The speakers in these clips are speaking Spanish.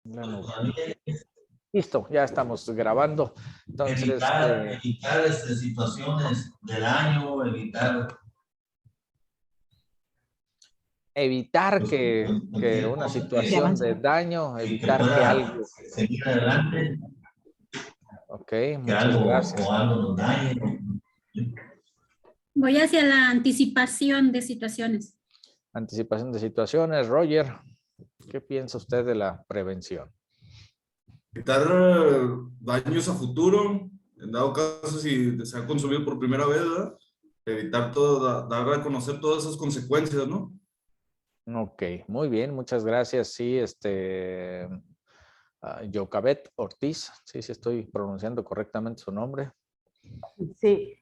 Bueno, listo, ya estamos grabando. Entonces, evitar situaciones de daño, evitar que una situación de daño, evitar que algo. Seguir adelante. Ok, muchas gracias. O algo nos dañe. Voy hacia la anticipación de situaciones. Anticipación de situaciones. Roger, ¿qué piensa usted de la prevención? Evitar daños a futuro, en dado caso si se ha consumido por primera vez, ¿verdad? Evitar todo, dar a conocer todas esas consecuencias, ¿no? Ok, muy bien, muchas gracias. Sí, Yocabet Ortiz, sí estoy pronunciando correctamente su nombre. Sí,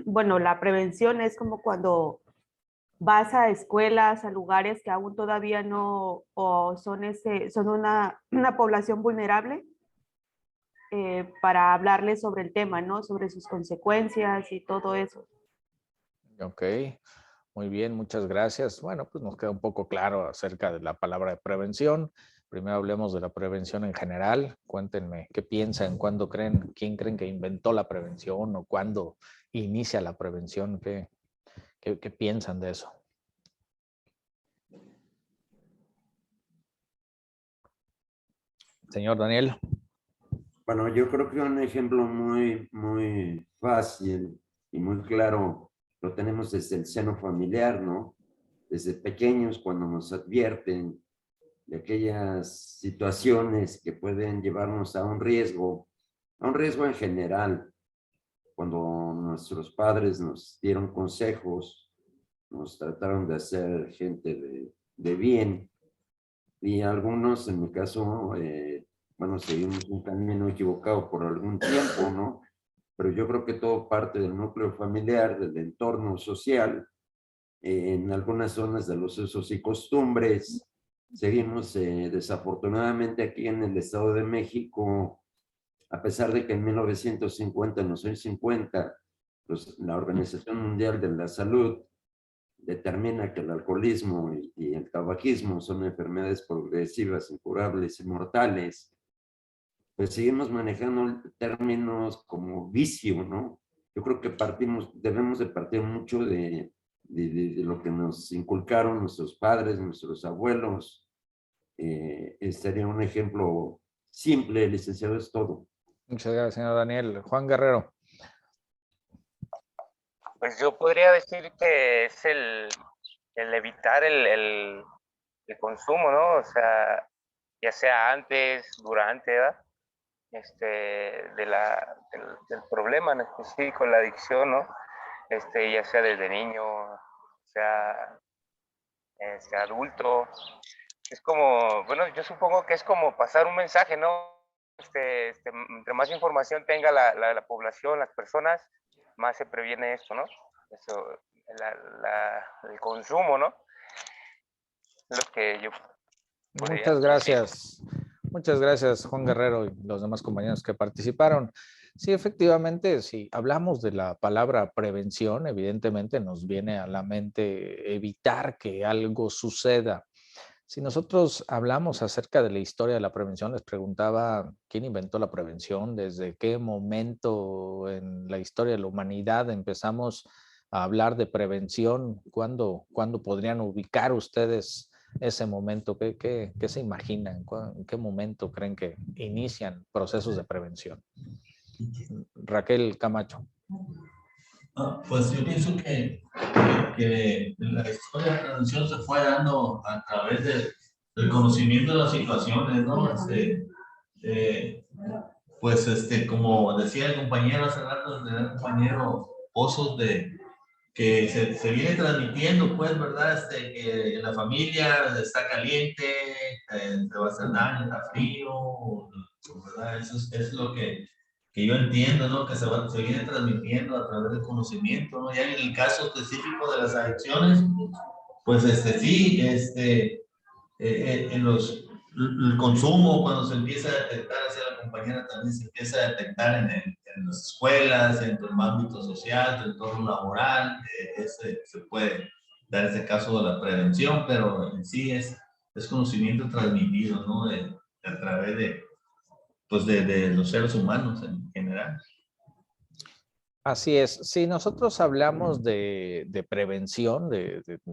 bueno, la prevención es como cuando vas a escuelas, a lugares que aún todavía no, o son una población vulnerable, para hablarles sobre el tema, ¿no? Sobre sus consecuencias y todo eso. Ok, muy bien, muchas gracias. Bueno, pues nos queda un poco claro acerca de la palabra de prevención. Primero hablemos de la prevención en general. Cuéntenme qué piensan, cuándo creen, quién creen que inventó la prevención o cuándo inicia la prevención, qué piensan de eso. Señor Daniel. Bueno, yo creo que un ejemplo muy fácil y muy claro lo tenemos desde el seno familiar, ¿no? Desde pequeños, cuando nos advierten de aquellas situaciones que pueden llevarnos a un riesgo en general. Cuando nuestros padres nos dieron consejos, nos trataron de hacer gente de bien, y algunos, en mi caso, bueno, seguimos un camino equivocado por algún tiempo, ¿no? Pero yo creo que todo parte del núcleo familiar, del entorno social, en algunas zonas de los usos y costumbres. Seguimos, desafortunadamente, aquí en el Estado de México, a pesar de que en 1950, en los años 50, la Organización Mundial de la Salud determina que el alcoholismo y el tabaquismo son enfermedades progresivas, incurables y mortales, pues seguimos manejando términos como vicio, ¿no? Yo creo que debemos de partir mucho de lo que nos inculcaron nuestros padres, nuestros abuelos. Sería un ejemplo simple, licenciado, es todo. Muchas gracias, señor Daniel. Juan Guerrero. Pues yo podría decir que es el evitar el consumo, ¿no? O sea, ya sea antes, durante, ¿verdad? Del problema en específico, la adicción, ¿no? Ya sea desde niño, sea adulto. Es como, bueno, yo supongo que es como pasar un mensaje, ¿no? Entre más información tenga la población, las personas, más se previene esto, ¿no? Eso, el consumo, ¿no? Lo que yo podría Muchas gracias. decir. Muchas gracias, Juan Guerrero y los demás compañeros que participaron. Sí, efectivamente, si hablamos de la palabra prevención, evidentemente nos viene a la mente evitar que algo suceda. Si nosotros hablamos acerca de la historia de la prevención, les preguntaba quién inventó la prevención, desde qué momento en la historia de la humanidad empezamos a hablar de prevención, cuándo podrían ubicar ustedes ese momento, qué se imaginan, en qué momento creen que inician procesos de prevención. Raquel Camacho. Pues yo pienso que la historia de la prevención se fue dando a través del conocimiento de las situaciones, ¿no? Pues como decía el compañero hace rato, el compañero, pozos que se viene transmitiendo, pues, ¿verdad? Que en la familia está caliente, te va a hacer daño, está frío, ¿verdad? Eso es lo que yo entiendo, ¿no? Que se viene transmitiendo a través del conocimiento, ¿no? Ya en el caso específico de las adicciones, pues, sí, el consumo, cuando se empieza a detectar, hacia la compañera también se empieza a detectar en las escuelas, en el ámbito social, en el entorno laboral, se puede dar ese caso de la prevención, pero en sí es es conocimiento transmitido, ¿no? A través de, pues de los seres humanos en general. Así es. Si nosotros hablamos de prevención,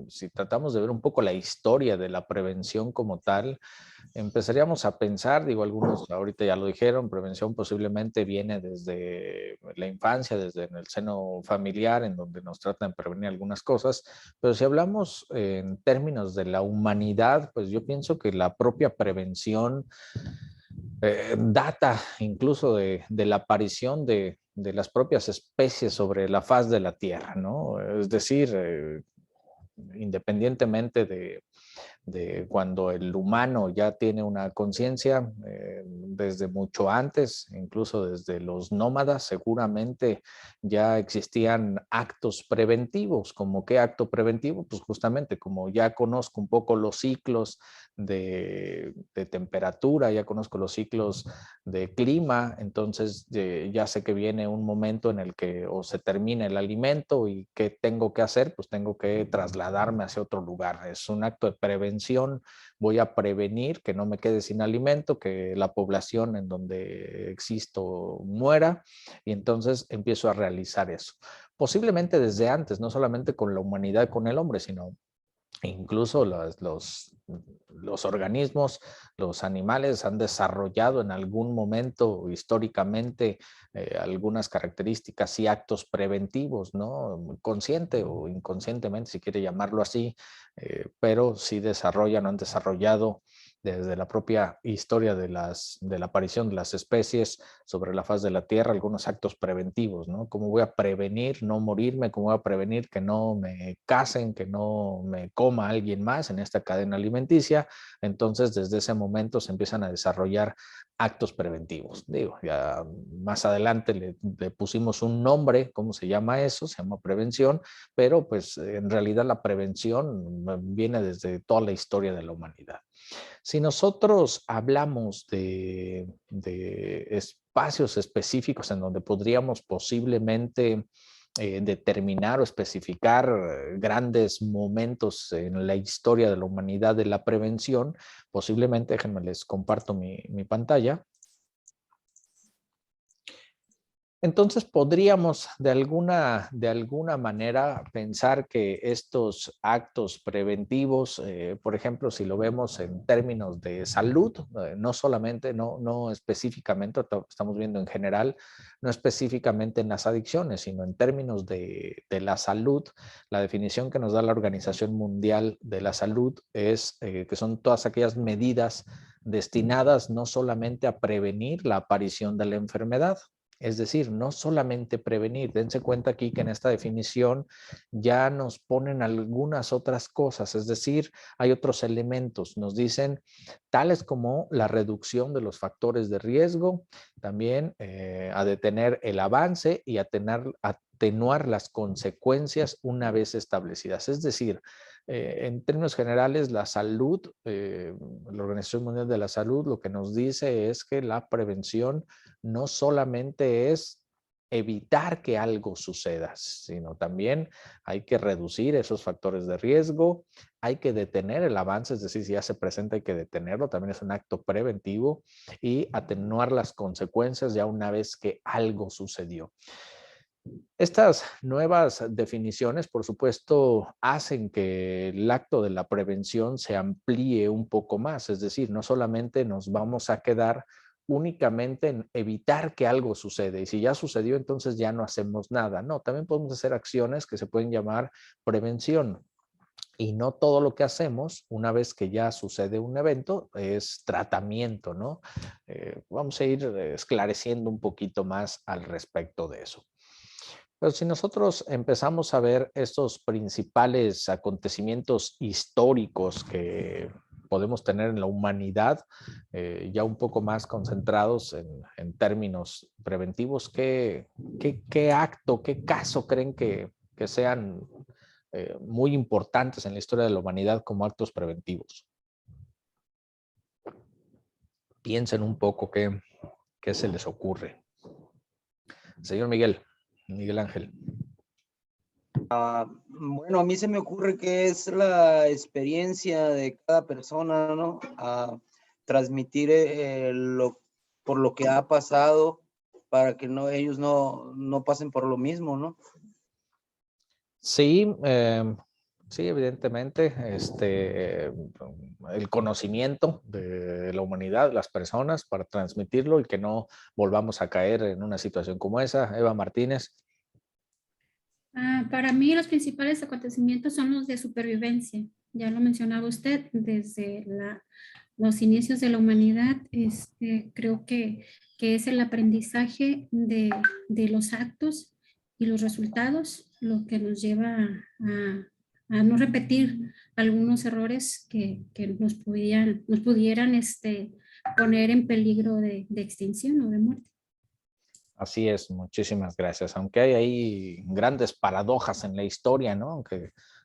si tratamos de ver un poco la historia de la prevención como tal, empezaríamos a pensar, digo, algunos ahorita ya lo dijeron, prevención posiblemente viene desde la infancia, desde en el seno familiar, en donde nos tratan de prevenir algunas cosas, pero si hablamos en términos de la humanidad, pues yo pienso que la propia prevención data incluso de la aparición de las propias especies sobre la faz de la Tierra, ¿no? Es decir, independientemente de cuando el humano ya tiene una conciencia, desde mucho antes, incluso desde los nómadas, seguramente ya existían actos preventivos. ¿Como qué acto preventivo? Pues justamente como ya conozco un poco los ciclos de temperatura, ya conozco los ciclos de clima, entonces ya sé que viene un momento en el que o se termina el alimento y ¿qué tengo que hacer? Pues tengo que trasladarme hacia otro lugar. Es un acto de prevención. Voy a prevenir que no me quede sin alimento, que la población en donde existo muera, y entonces empiezo a realizar eso. Posiblemente desde antes, no solamente con la humanidad, con el hombre, sino incluso los organismos, los animales han desarrollado en algún momento históricamente algunas características y actos preventivos, ¿no? Consciente o inconscientemente, si quiere llamarlo así, pero sí desarrollan o han desarrollado desde la propia historia de la aparición de las especies sobre la faz de la Tierra algunos actos preventivos, ¿no? ¿Cómo voy a prevenir no morirme? ¿Cómo voy a prevenir que no me casen, que no me coma alguien más en esta cadena alimenticia? Entonces, desde ese momento se empiezan a desarrollar actos preventivos. Digo, ya más adelante le pusimos un nombre, ¿cómo se llama eso? Se llama prevención, pero pues en realidad la prevención viene desde toda la historia de la humanidad. Si nosotros hablamos de espacios específicos en donde podríamos posiblemente determinar o especificar grandes momentos en la historia de la humanidad de la prevención, posiblemente, déjenme les comparto mi pantalla. Entonces podríamos de alguna manera pensar que estos actos preventivos, por ejemplo, si lo vemos en términos de salud, no solamente, no específicamente, estamos viendo en general, no específicamente en las adicciones, sino en términos de la salud, la definición que nos da la Organización Mundial de la Salud es que son todas aquellas medidas destinadas no solamente a prevenir la aparición de la enfermedad. Es decir, no solamente prevenir, dense cuenta aquí que en esta definición ya nos ponen algunas otras cosas, es decir, hay otros elementos, nos dicen tales como la reducción de los factores de riesgo, también a detener el avance y atenuar las consecuencias una vez establecidas. Es decir, en términos generales, la salud, la Organización Mundial de la Salud, lo que nos dice es que la prevención no solamente es evitar que algo suceda, sino también hay que reducir esos factores de riesgo, hay que detener el avance, es decir, si ya se presenta hay que detenerlo, también es un acto preventivo, y atenuar las consecuencias ya una vez que algo sucedió. Estas nuevas definiciones, por supuesto, hacen que el acto de la prevención se amplíe un poco más, es decir, no solamente nos vamos a quedar únicamente en evitar que algo suceda y si ya sucedió, entonces ya no hacemos nada. No, también podemos hacer acciones que se pueden llamar prevención. Y no todo lo que hacemos una vez que ya sucede un evento es tratamiento, ¿no? Vamos a ir esclareciendo un poquito más al respecto de eso. Pero si nosotros empezamos a ver estos principales acontecimientos históricos que podemos tener en la humanidad, ya un poco más concentrados en términos preventivos, ¿qué acto, qué caso creen que sean muy importantes en la historia de la humanidad como actos preventivos? Piensen un poco qué se les ocurre. Señor Miguel Ángel. Bueno, a mí se me ocurre que es la experiencia de cada persona, ¿no? A transmitir por lo que ha pasado para que ellos no pasen por lo mismo, ¿no? Sí, sí, evidentemente, el conocimiento de la humanidad, las personas, para transmitirlo y que no volvamos a caer en una situación como esa. Eva Martínez. Para mí los principales acontecimientos son los de supervivencia. Ya lo mencionaba usted, desde los inicios de la humanidad, creo que es el aprendizaje de los actos y los resultados lo que nos lleva a no repetir algunos errores que nos pudieran poner en peligro de extinción o de muerte. Así es, muchísimas gracias. Aunque hay ahí grandes paradojas en la historia, ¿no?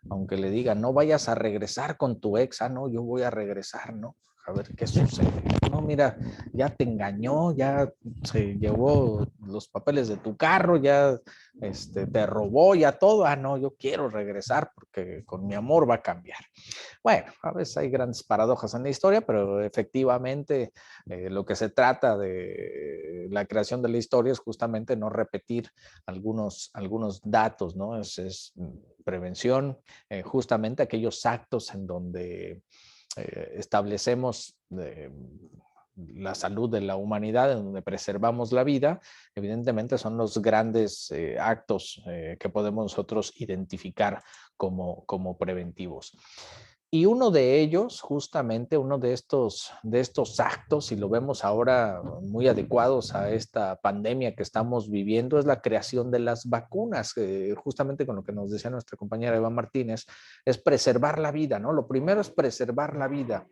Aunque le digan, no vayas a regresar con tu ex, no, yo voy a regresar, ¿no? A ver qué sucede. No, mira, ya te engañó, ya se llevó los papeles de tu carro, ya te robó, ya todo. No, yo quiero regresar porque con mi amor va a cambiar. Bueno, a veces hay grandes paradojas en la historia, pero efectivamente lo que se trata de la creación de la historia es justamente no repetir algunos datos, ¿no? Es prevención, justamente aquellos actos en donde establecemos la salud de la humanidad, en donde preservamos la vida, evidentemente son los grandes actos que podemos nosotros identificar como preventivos. Y uno de ellos, justamente uno de estos actos, y lo vemos ahora muy adecuados a esta pandemia que estamos viviendo, es la creación de las vacunas, justamente con lo que nos decía nuestra compañera Eva Martínez, es preservar la vida, ¿no? Lo primero es preservar la vida.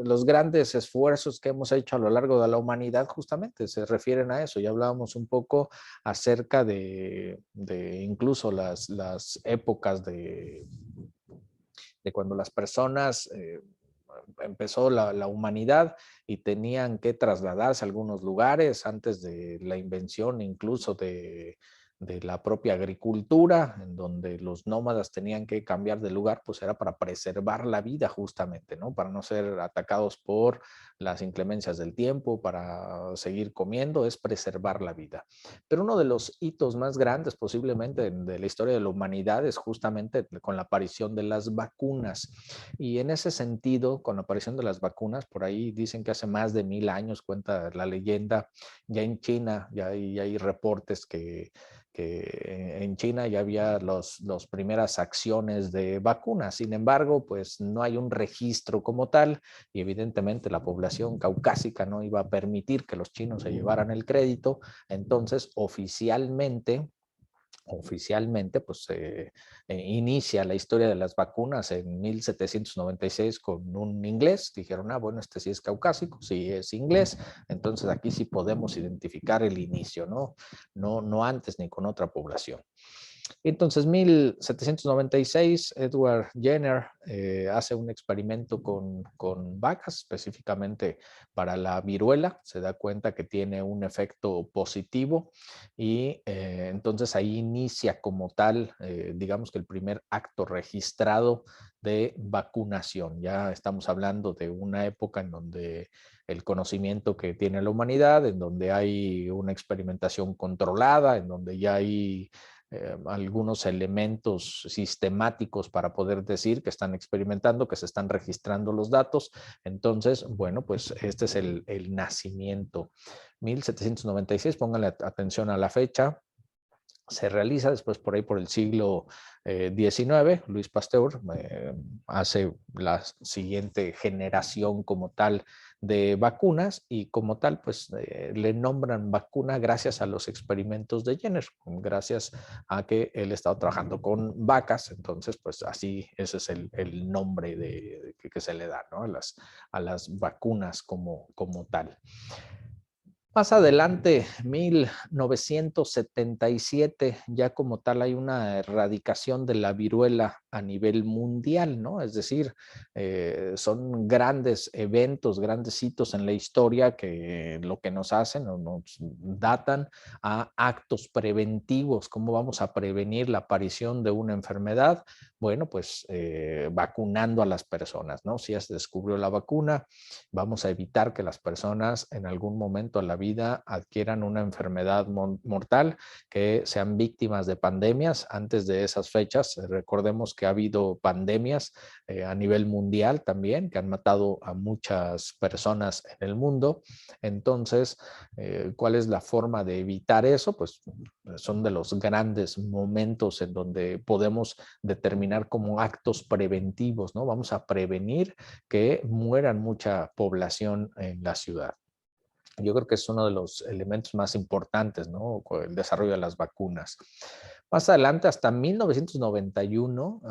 Los grandes esfuerzos que hemos hecho a lo largo de la humanidad justamente se refieren a eso. Ya hablábamos un poco acerca de incluso las épocas de cuando las personas empezó la humanidad y tenían que trasladarse a algunos lugares antes de la invención incluso de la propia agricultura, en donde los nómadas tenían que cambiar de lugar, pues era para preservar la vida justamente, ¿no? Para no ser atacados por las inclemencias del tiempo, para seguir comiendo, es preservar la vida. Pero uno de los hitos más grandes posiblemente de la historia de la humanidad es justamente con la aparición de las vacunas. Y en ese sentido, con la aparición de las vacunas, por ahí dicen que hace más de 1000 años, cuenta la leyenda, ya en China, ya hay reportes que en China ya había las primeras acciones de vacunas. Sin embargo, pues no hay un registro como tal y evidentemente la población caucásica no iba a permitir que los chinos se llevaran el crédito. Entonces, oficialmente, pues inicia la historia de las vacunas en 1796 con un inglés. Dijeron, bueno, este sí es caucásico, sí es inglés, entonces aquí sí podemos identificar el inicio, ¿no? No antes ni con otra población. Entonces, 1796, Edward Jenner hace un experimento con vacas, específicamente para la viruela. Se da cuenta que tiene un efecto positivo y entonces ahí inicia como tal, digamos que el primer acto registrado de vacunación. Ya estamos hablando de una época en donde el conocimiento que tiene la humanidad, en donde hay una experimentación controlada, en donde ya hay algunos elementos sistemáticos para poder decir que están experimentando, que se están registrando los datos. Entonces, bueno, pues este es el nacimiento. 1796, pónganle atención a la fecha. Se realiza después por ahí por el siglo XIX, Luis Pasteur hace la siguiente generación como tal de vacunas y como tal pues le nombran vacuna gracias a los experimentos de Jenner, gracias a que él estaba trabajando con vacas, entonces pues así ese es el nombre que se le da, ¿no? a las vacunas como tal. Más adelante, 1977, ya como tal hay una erradicación de la viruela a nivel mundial, ¿no? Es decir, son grandes eventos, grandes hitos en la historia que lo que nos hacen o nos datan a actos preventivos. ¿Cómo vamos a prevenir la aparición de una enfermedad? Bueno, pues vacunando a las personas, ¿no? Si ya se descubrió la vacuna, vamos a evitar que las personas en algún momento de la vida adquieran una enfermedad mortal, que sean víctimas de pandemias. Antes de esas fechas, recordemos que ha habido pandemias a nivel mundial también, que han matado a muchas personas en el mundo. Entonces, ¿cuál es la forma de evitar eso? Pues son de los grandes momentos en donde podemos determinar como actos preventivos, ¿no? Vamos a prevenir que mueran mucha población en la ciudad. Yo creo que es uno de los elementos más importantes, ¿no? El desarrollo de las vacunas. Más adelante, hasta 1991,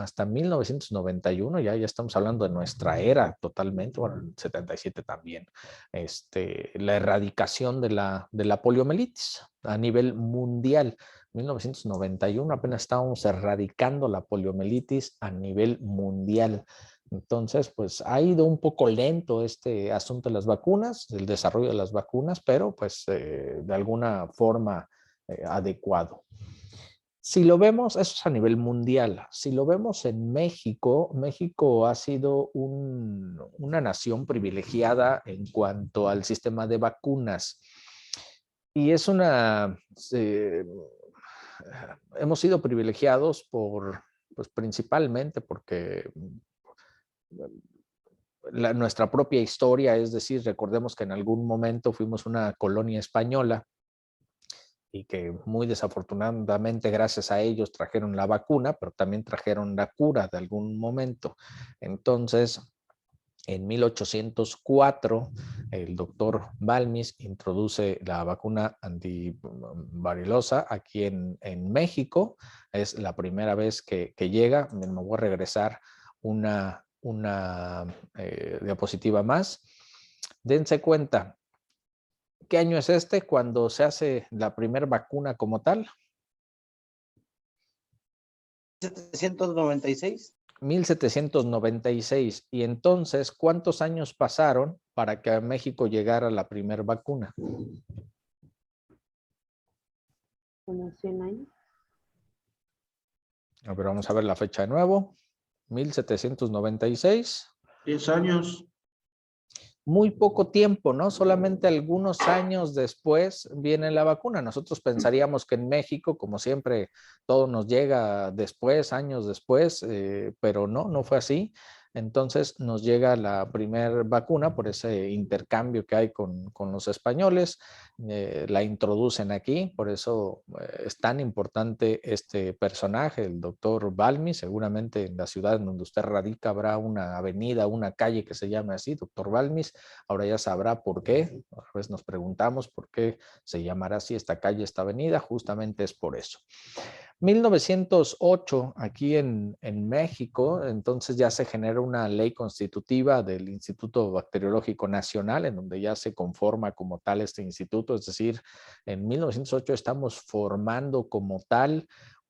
ya estamos hablando de nuestra era totalmente, bueno, el 77 también, la erradicación de la poliomielitis a nivel mundial. 1991 apenas estábamos erradicando la poliomielitis a nivel mundial. Entonces, pues ha ido un poco lento este asunto de las vacunas, el desarrollo de las vacunas, pero pues de alguna forma adecuado. Si lo vemos, eso es a nivel mundial. Si lo vemos en México, México ha sido una nación privilegiada en cuanto al sistema de vacunas. Y es hemos sido privilegiados pues principalmente porque nuestra propia historia, es decir, recordemos que en algún momento fuimos una colonia española y que muy desafortunadamente gracias a ellos trajeron la vacuna, pero también trajeron la cura de algún momento. Entonces, en 1804, el doctor Balmis introduce la vacuna antivarilosa aquí en México. Es la primera vez que llega. Me voy a regresar una diapositiva más. Dense cuenta, ¿qué año es cuando se hace la primera vacuna como tal? 796. 1796. Y entonces, ¿cuántos años pasaron para que a México llegara la primera vacuna? Unos 100 años. A ver, vamos a ver la fecha de nuevo. 1796. 10 años. Muy poco tiempo, ¿no? Solamente algunos años después viene la vacuna. Nosotros pensaríamos que en México, como siempre, todo nos llega después, años después, pero no fue así. Entonces nos llega la primera vacuna por ese intercambio que hay con los españoles, la introducen aquí, por eso es tan importante este personaje, el doctor Balmi. Seguramente en la ciudad en donde usted radica habrá una avenida, una calle que se llame así, doctor Balmis. Ahora ya sabrá por qué. A veces nos preguntamos por qué se llamará así esta calle, esta avenida. Justamente es por eso. 1908, aquí en México, entonces ya se genera una ley constitutiva del Instituto Bacteriológico Nacional, en donde ya se conforma como tal este instituto. Es decir, en 1908 estamos formando como tal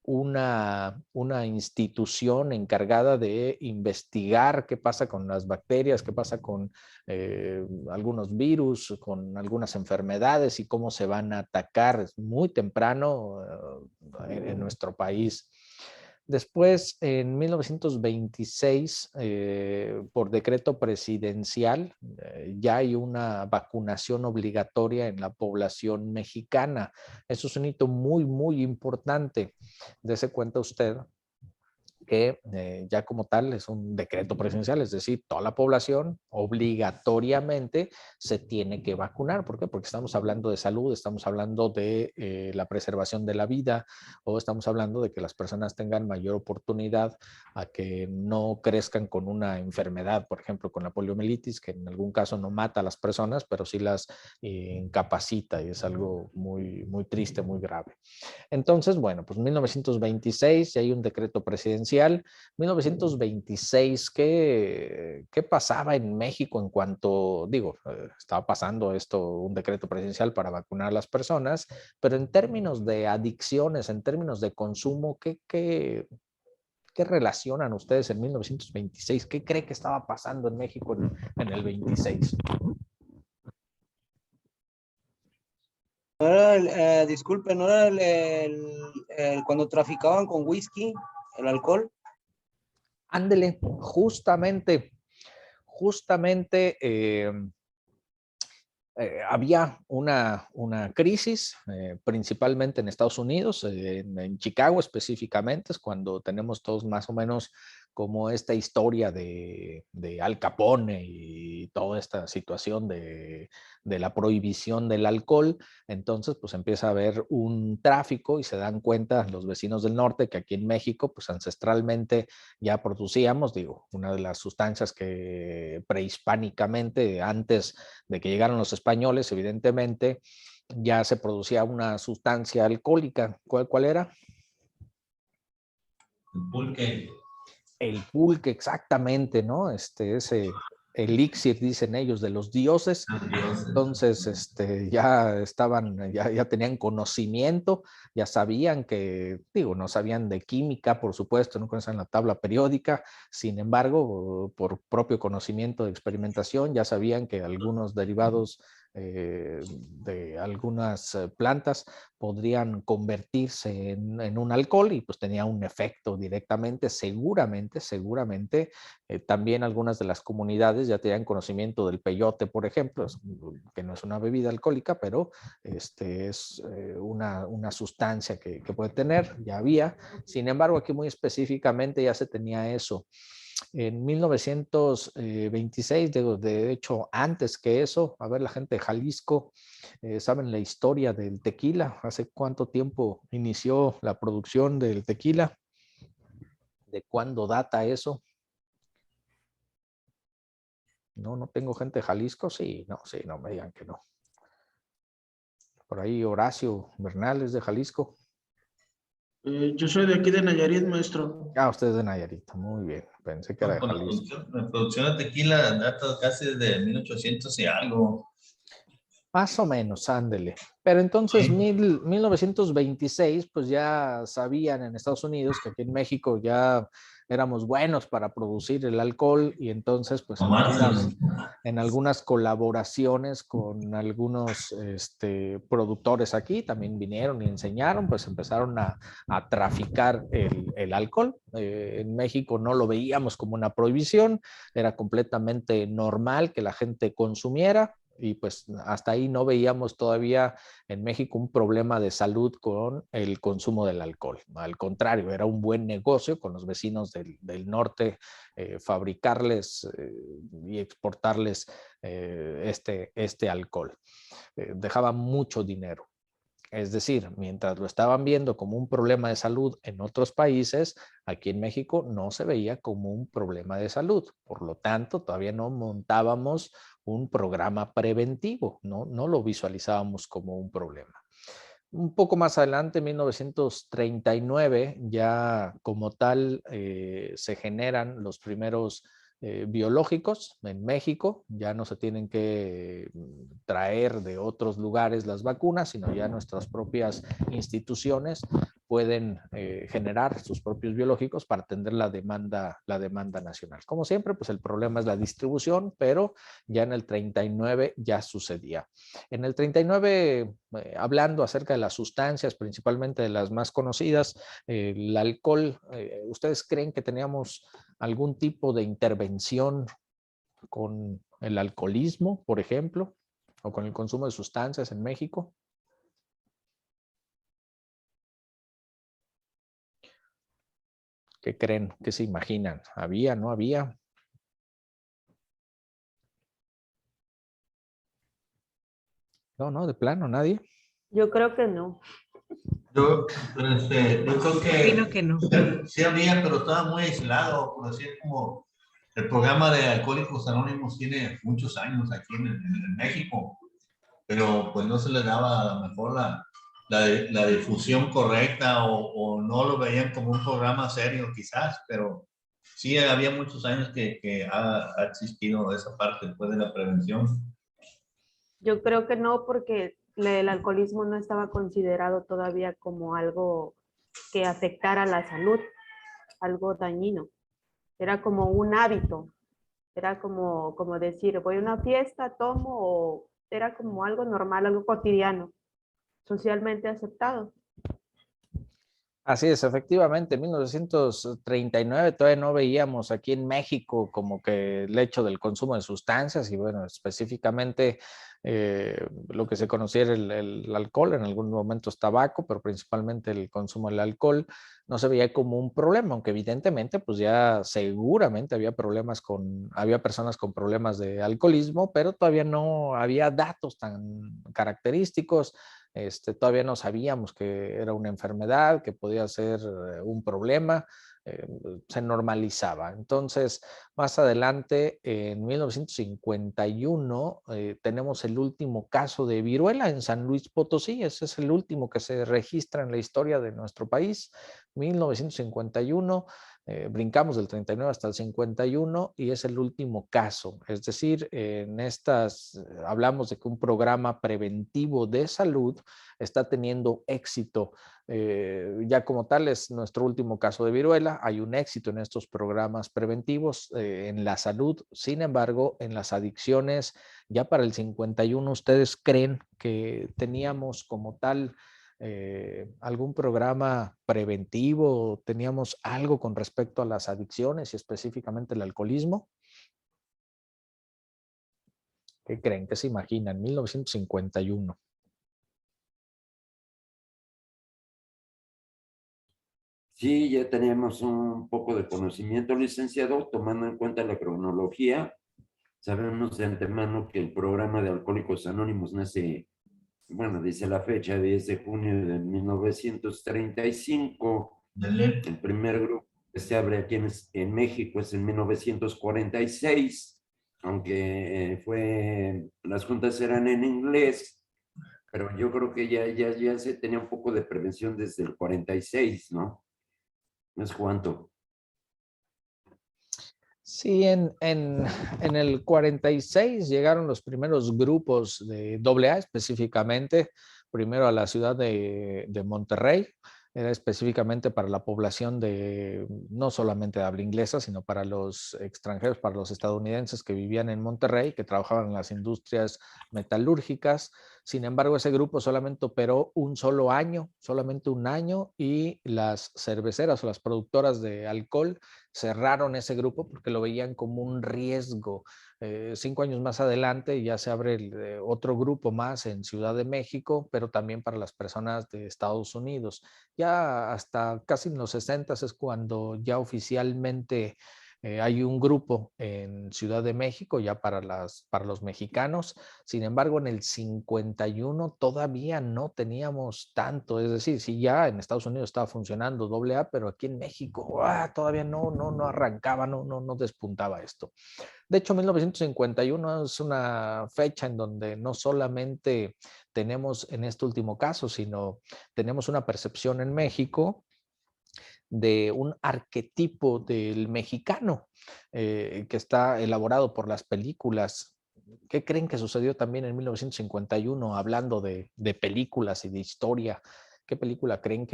una institución encargada de investigar qué pasa con las bacterias, qué pasa con algunos virus, con algunas enfermedades y cómo se van a atacar. Es muy temprano en nuestro país. Después, en 1926, por decreto presidencial, ya hay una vacunación obligatoria en la población mexicana. Eso es un hito muy, muy importante. Dese cuenta usted que ya como tal es un decreto presidencial, es decir, toda la población obligatoriamente se tiene que vacunar. ¿Por qué? Porque estamos hablando de salud, estamos hablando de la preservación de la vida, o estamos hablando de que las personas tengan mayor oportunidad a que no crezcan con una enfermedad, por ejemplo, con la poliomielitis, que en algún caso no mata a las personas, pero sí las incapacita, y es algo muy, muy triste, muy grave. Entonces, bueno, pues 1926 ya hay un decreto presidencial presidencial, 1926, ¿qué pasaba en México en cuanto, digo, estaba pasando esto, un decreto presidencial para vacunar a las personas, pero en términos de adicciones, en términos de consumo, ¿qué relacionan ustedes en 1926? ¿Qué cree que estaba pasando en México en el 26? No era disculpe, ¿no era cuando traficaban con whisky, el alcohol? Ándele, justamente había una crisis, principalmente en Estados Unidos, en Chicago específicamente, es cuando tenemos todos más o menos como esta historia de Al Capone y toda esta situación de la prohibición del alcohol. Entonces, pues empieza a haber un tráfico y se dan cuenta los vecinos del norte que aquí en México, pues ancestralmente ya producíamos, digo, una de las sustancias que prehispánicamente, antes de que llegaron los españoles, evidentemente, ya se producía una sustancia alcohólica. ¿Cuál era? El pulque. El pulque, exactamente, ¿no? Ese elixir, dicen ellos, de los dioses. Entonces, ya estaban, ya tenían conocimiento, ya sabían que, digo, no sabían de química, por supuesto, no conocían la tabla periódica, sin embargo, por propio conocimiento de experimentación, ya sabían que algunos derivados de algunas plantas podrían convertirse en un alcohol y pues tenía un efecto directamente, seguramente, también algunas de las comunidades ya tenían conocimiento del peyote, por ejemplo, que no es una bebida alcohólica, pero es una sustancia que puede tener, ya había. Sin embargo, aquí muy específicamente ya se tenía eso. En 1926, de hecho, antes que eso, a ver, la gente de Jalisco, ¿saben la historia del tequila? ¿Hace cuánto tiempo inició la producción del tequila? ¿De cuándo data eso? No tengo gente de Jalisco, sí, no me digan que no. Por ahí Horacio Bernal es de Jalisco. Yo soy de aquí de Nayarit, maestro. Ah, usted es de Nayarit, muy bien. Pensé que era de Jalisco. La producción de tequila data casi de 1800 y algo. Más o menos, ándele. Pero entonces, Sí. 1926, pues ya sabían en Estados Unidos que aquí en México ya éramos buenos para producir el alcohol y entonces, pues en algunas colaboraciones con algunos productores aquí también vinieron y enseñaron, pues empezaron a traficar el alcohol. En México no lo veíamos como una prohibición, era completamente normal que la gente consumiera. Y pues hasta ahí no veíamos todavía en México un problema de salud con el consumo del alcohol. Al contrario, era un buen negocio con los vecinos del norte, fabricarles y exportarles este alcohol. Dejaba mucho dinero. Es decir, mientras lo estaban viendo como un problema de salud en otros países, aquí en México no se veía como un problema de salud. Por lo tanto, todavía no montábamos un programa preventivo, no lo visualizábamos como un problema. Un poco más adelante, en 1939, ya como tal se generan los primeros biológicos en México. Ya no se tienen que traer de otros lugares las vacunas, sino ya nuestras propias instituciones pueden generar sus propios biológicos para atender la demanda nacional. Como siempre, pues el problema es la distribución, pero ya en el 39 ya sucedía. En el 39, hablando acerca de las sustancias, principalmente de las más conocidas, el alcohol, ¿ustedes creen que teníamos algún tipo de intervención con el alcoholismo, por ejemplo, o con el consumo de sustancias en México? ¿Qué creen? ¿Qué se imaginan? ¿Había? ¿No había? No, de plano, nadie. Yo creo que no. Yo creo que Opino que no. sí había, pero estaba muy aislado, por decir, como el programa de Alcohólicos Anónimos tiene muchos años aquí en México, pero pues no se le daba a lo mejor la difusión correcta o no lo veían como un programa serio quizás, pero sí había muchos años que ha existido esa parte después de la prevención. Yo creo que no, porque el alcoholismo no estaba considerado todavía como algo que afectara la salud, algo dañino. Era como un hábito, era como decir, voy a una fiesta, tomo, o era como algo normal, algo cotidiano, socialmente aceptado. Así es, efectivamente, en 1939 todavía no veíamos aquí en México como que el hecho del consumo de sustancias y bueno, específicamente lo que se conocía era el alcohol, en algunos momentos tabaco, pero principalmente el consumo del alcohol no se veía como un problema, aunque evidentemente pues ya seguramente había personas con problemas de alcoholismo, pero todavía no había datos tan característicos. Todavía no sabíamos que era una enfermedad, que podía ser un problema, se normalizaba. Entonces, más adelante, en 1951, tenemos el último caso de viruela en San Luis Potosí. Ese es el último que se registra en la historia de nuestro país. 1951, brincamos del 39 hasta el 51 y es el último caso. Es decir, hablamos de que un programa preventivo de salud está teniendo éxito. Ya como tal es nuestro último caso de viruela. Hay un éxito en estos programas preventivos en la salud. Sin embargo, en las adicciones, ya para el 51, ¿ustedes creen que teníamos como tal algún programa preventivo? ¿Teníamos algo con respecto a las adicciones y específicamente el alcoholismo? ¿Qué creen? ¿Qué se imaginan? 1951. Sí, ya tenemos un poco de conocimiento, licenciado, tomando en cuenta la cronología. Sabemos de antemano que el programa de Alcohólicos Anónimos nace, bueno, dice la fecha, 10 de junio de 1935. El primer grupo que se abre aquí en México es en 1946, aunque las juntas eran en inglés, pero yo creo que ya se tenía un poco de prevención desde el 46, ¿no? No es cuánto. Sí, en el 46 llegaron los primeros grupos de AA específicamente, primero a la ciudad de Monterrey, era específicamente para la población no solamente de habla inglesa, sino para los extranjeros, para los estadounidenses que vivían en Monterrey, que trabajaban en las industrias metalúrgicas. Sin embargo, ese grupo solamente operó solamente un año, y las cerveceras o las productoras de alcohol cerraron ese grupo porque lo veían como un riesgo. 5 años más adelante ya se abre otro grupo más en Ciudad de México, pero también para las personas de Estados Unidos. Ya hasta casi en los 60 es cuando ya oficialmente hay un grupo en Ciudad de México ya para los mexicanos. Sin embargo, en el 51 todavía no teníamos tanto. Es decir, sí, ya en Estados Unidos estaba funcionando AA, pero aquí en México todavía no arrancaba, no despuntaba esto. De hecho, 1951 es una fecha en donde no solamente tenemos en este último caso, sino tenemos una percepción en México de un arquetipo del mexicano que está elaborado por las películas. ¿Qué creen que sucedió también en 1951 hablando de películas y de historia? ¿Qué película creen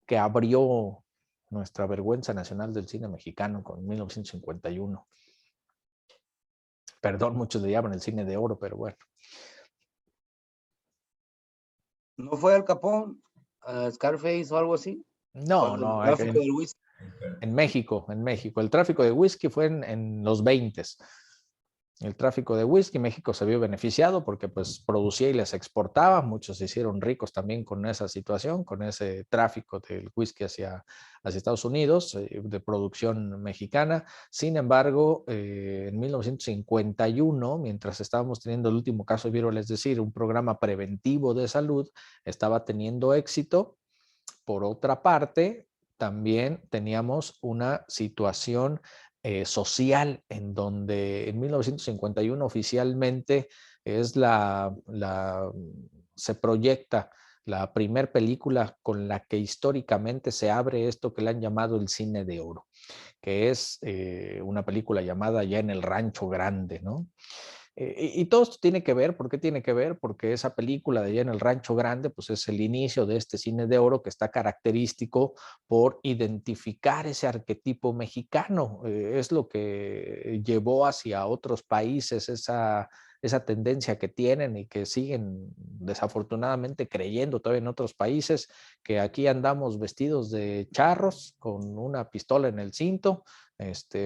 que abrió nuestra vergüenza nacional del cine mexicano con 1951? Perdón, muchos le llaman el cine de oro, pero bueno. ¿No fue Al Capone, Scarface o algo así? No, El no, tráfico del whisky. en México. El tráfico de whisky fue en los 20s. El tráfico de whisky, México se vio beneficiado porque pues producía y les exportaba. Muchos se hicieron ricos también con esa situación, con ese tráfico del whisky hacia Estados Unidos, de producción mexicana. Sin embargo, en 1951, mientras estábamos teniendo el último caso de viruela, es decir, un programa preventivo de salud, estaba teniendo éxito. Por otra parte, también teníamos una situación social en donde en 1951 oficialmente es se proyecta la primer película con la que históricamente se abre esto que le han llamado el cine de oro, que es una película llamada Ya en el Rancho Grande, ¿no? Y todo esto tiene que ver, ¿por qué tiene que ver? Porque esa película de allá en el Rancho Grande, pues es el inicio de este cine de oro que está característico por identificar ese arquetipo mexicano. Es lo que llevó hacia otros países esa tendencia que tienen y que siguen desafortunadamente creyendo todavía en otros países, que aquí andamos vestidos de charros con una pistola en el cinto,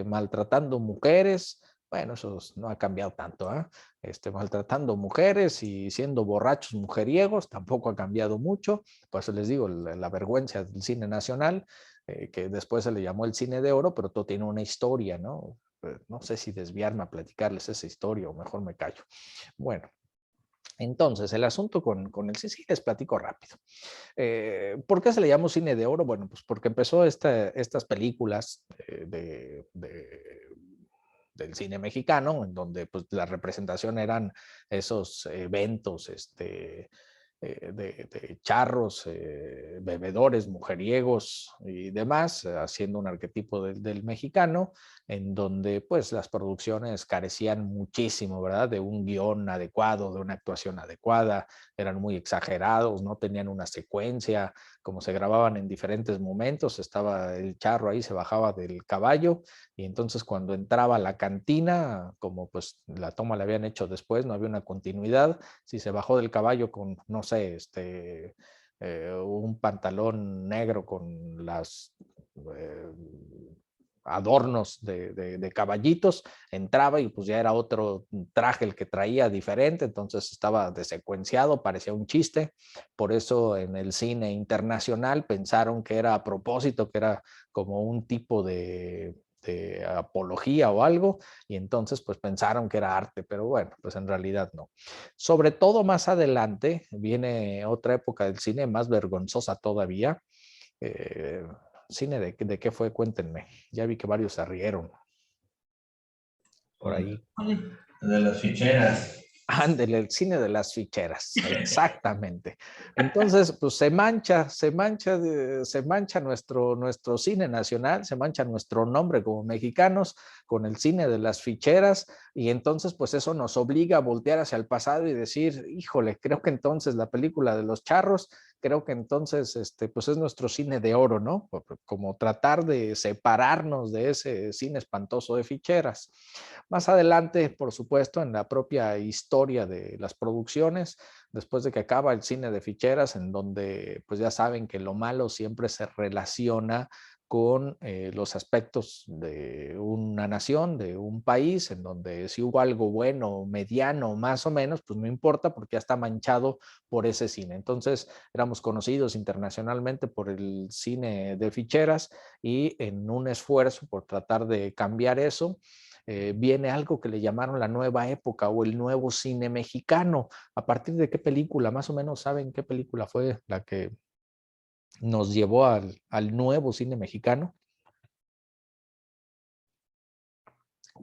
maltratando mujeres. Bueno, eso no ha cambiado tanto, ¿eh? Maltratando mujeres y siendo borrachos mujeriegos, tampoco ha cambiado mucho. Por eso les digo, la vergüenza del cine nacional, que después se le llamó el cine de oro, pero todo tiene una historia, ¿no? No sé si desviarme a platicarles esa historia o mejor me callo. Bueno, entonces, el asunto con el sí, les platico rápido. ¿Por qué se le llamó cine de oro? Bueno, pues porque empezó estas películas del cine mexicano, en donde pues, la representación eran esos eventos de charros, bebedores, mujeriegos y demás, haciendo un arquetipo del mexicano, en donde pues las producciones carecían muchísimo, ¿verdad? De un guión adecuado, de una actuación adecuada, eran muy exagerados, no tenían una secuencia, como se grababan en diferentes momentos, estaba el charro ahí, se bajaba del caballo y entonces cuando entraba a la cantina, como pues la toma la habían hecho después, no había una continuidad, si se bajó del caballo con, no sé, un pantalón negro con las adornos de caballitos, entraba y pues ya era otro traje el que traía diferente, entonces estaba desecuenciado, parecía un chiste. Por eso en el cine internacional pensaron que era a propósito, que era como un tipo de apología o algo, y entonces pues pensaron que era arte, pero bueno, pues en realidad no. Sobre todo más adelante viene otra época del cine más vergonzosa todavía. ¿Cine de qué fue? Cuéntenme. Ya vi que varios se rieron. Por ahí. De las ficheras. Ándele, el cine de las ficheras, exactamente. Entonces, pues se mancha nuestro cine nacional, se mancha nuestro nombre como mexicanos con el cine de las ficheras y entonces pues eso nos obliga a voltear hacia el pasado y decir, híjole, creo que entonces la película de los charros, creo que entonces pues es nuestro cine de oro, ¿no? Como tratar de separarnos de ese cine espantoso de ficheras. Más adelante, por supuesto, en la propia historia de las producciones, después de que acaba el cine de ficheras, en donde pues ya saben que lo malo siempre se relaciona con los aspectos de una nación, de un país, en donde si hubo algo bueno, mediano, más o menos, pues no importa porque ya está manchado por ese cine. Entonces éramos conocidos internacionalmente por el cine de ficheras y en un esfuerzo por tratar de cambiar eso, viene algo que le llamaron la nueva época o el nuevo cine mexicano. ¿A partir de qué película? Más o menos saben qué película fue la que nos llevó al nuevo cine mexicano,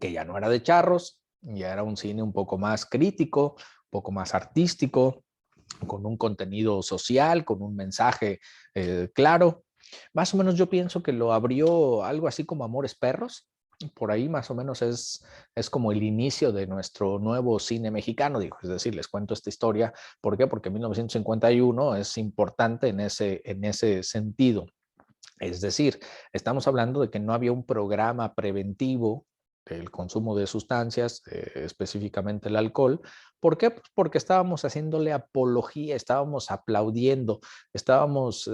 que ya no era de charros, ya era un cine un poco más crítico, un poco más artístico, con un contenido social, con un mensaje claro. Más o menos yo pienso que lo abrió algo así como Amores Perros. Por ahí más o menos es como el inicio de nuestro nuevo cine mexicano, digo, es decir, les cuento esta historia. ¿Por qué? Porque 1951 es importante en ese sentido. Es decir, estamos hablando de que no había un programa preventivo del consumo de sustancias, específicamente el alcohol. ¿Por qué? Pues porque estábamos haciéndole apología, estábamos aplaudiendo, estábamos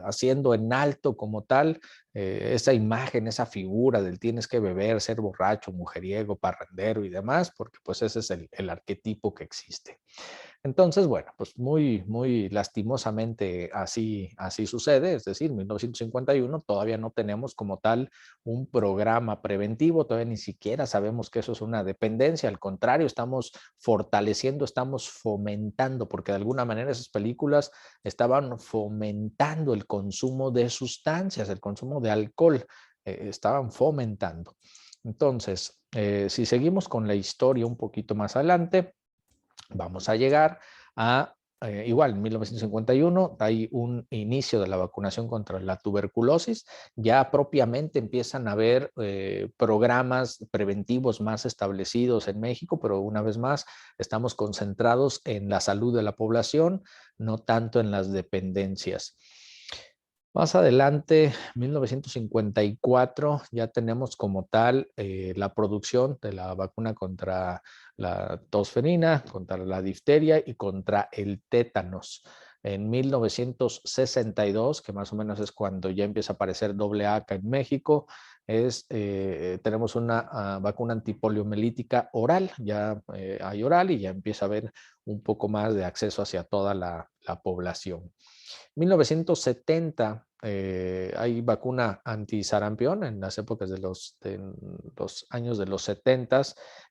haciendo en alto como tal esa imagen, esa figura del tienes que beber, ser borracho, mujeriego, parrandero y demás, porque pues ese es el arquetipo que existe. Entonces, bueno, pues muy lastimosamente así sucede, es decir, 1951 todavía no tenemos como tal un programa preventivo, todavía ni siquiera sabemos que eso es una dependencia, al contrario, estamos fortaleciendo, estamos fomentando, porque de alguna manera esas películas estaban fomentando el consumo de sustancias, el consumo de alcohol, estaban fomentando. Entonces, si seguimos con la historia un poquito más adelante, vamos a llegar igual, en 1951 hay un inicio de la vacunación contra la tuberculosis. Ya propiamente empiezan a haber programas preventivos más establecidos en México, pero una vez más estamos concentrados en la salud de la población, no tanto en las dependencias. Más adelante, 1954, ya tenemos como tal la producción de la vacuna contra la tosferina, contra la difteria y contra el tétanos. En 1962, que más o menos es cuando ya empieza a aparecer AA acá en México, tenemos una vacuna antipoliomelítica oral, ya hay oral y ya empieza a haber un poco más de acceso hacia toda la población. 1970 hay vacuna antisarampión en las épocas de los años de los 70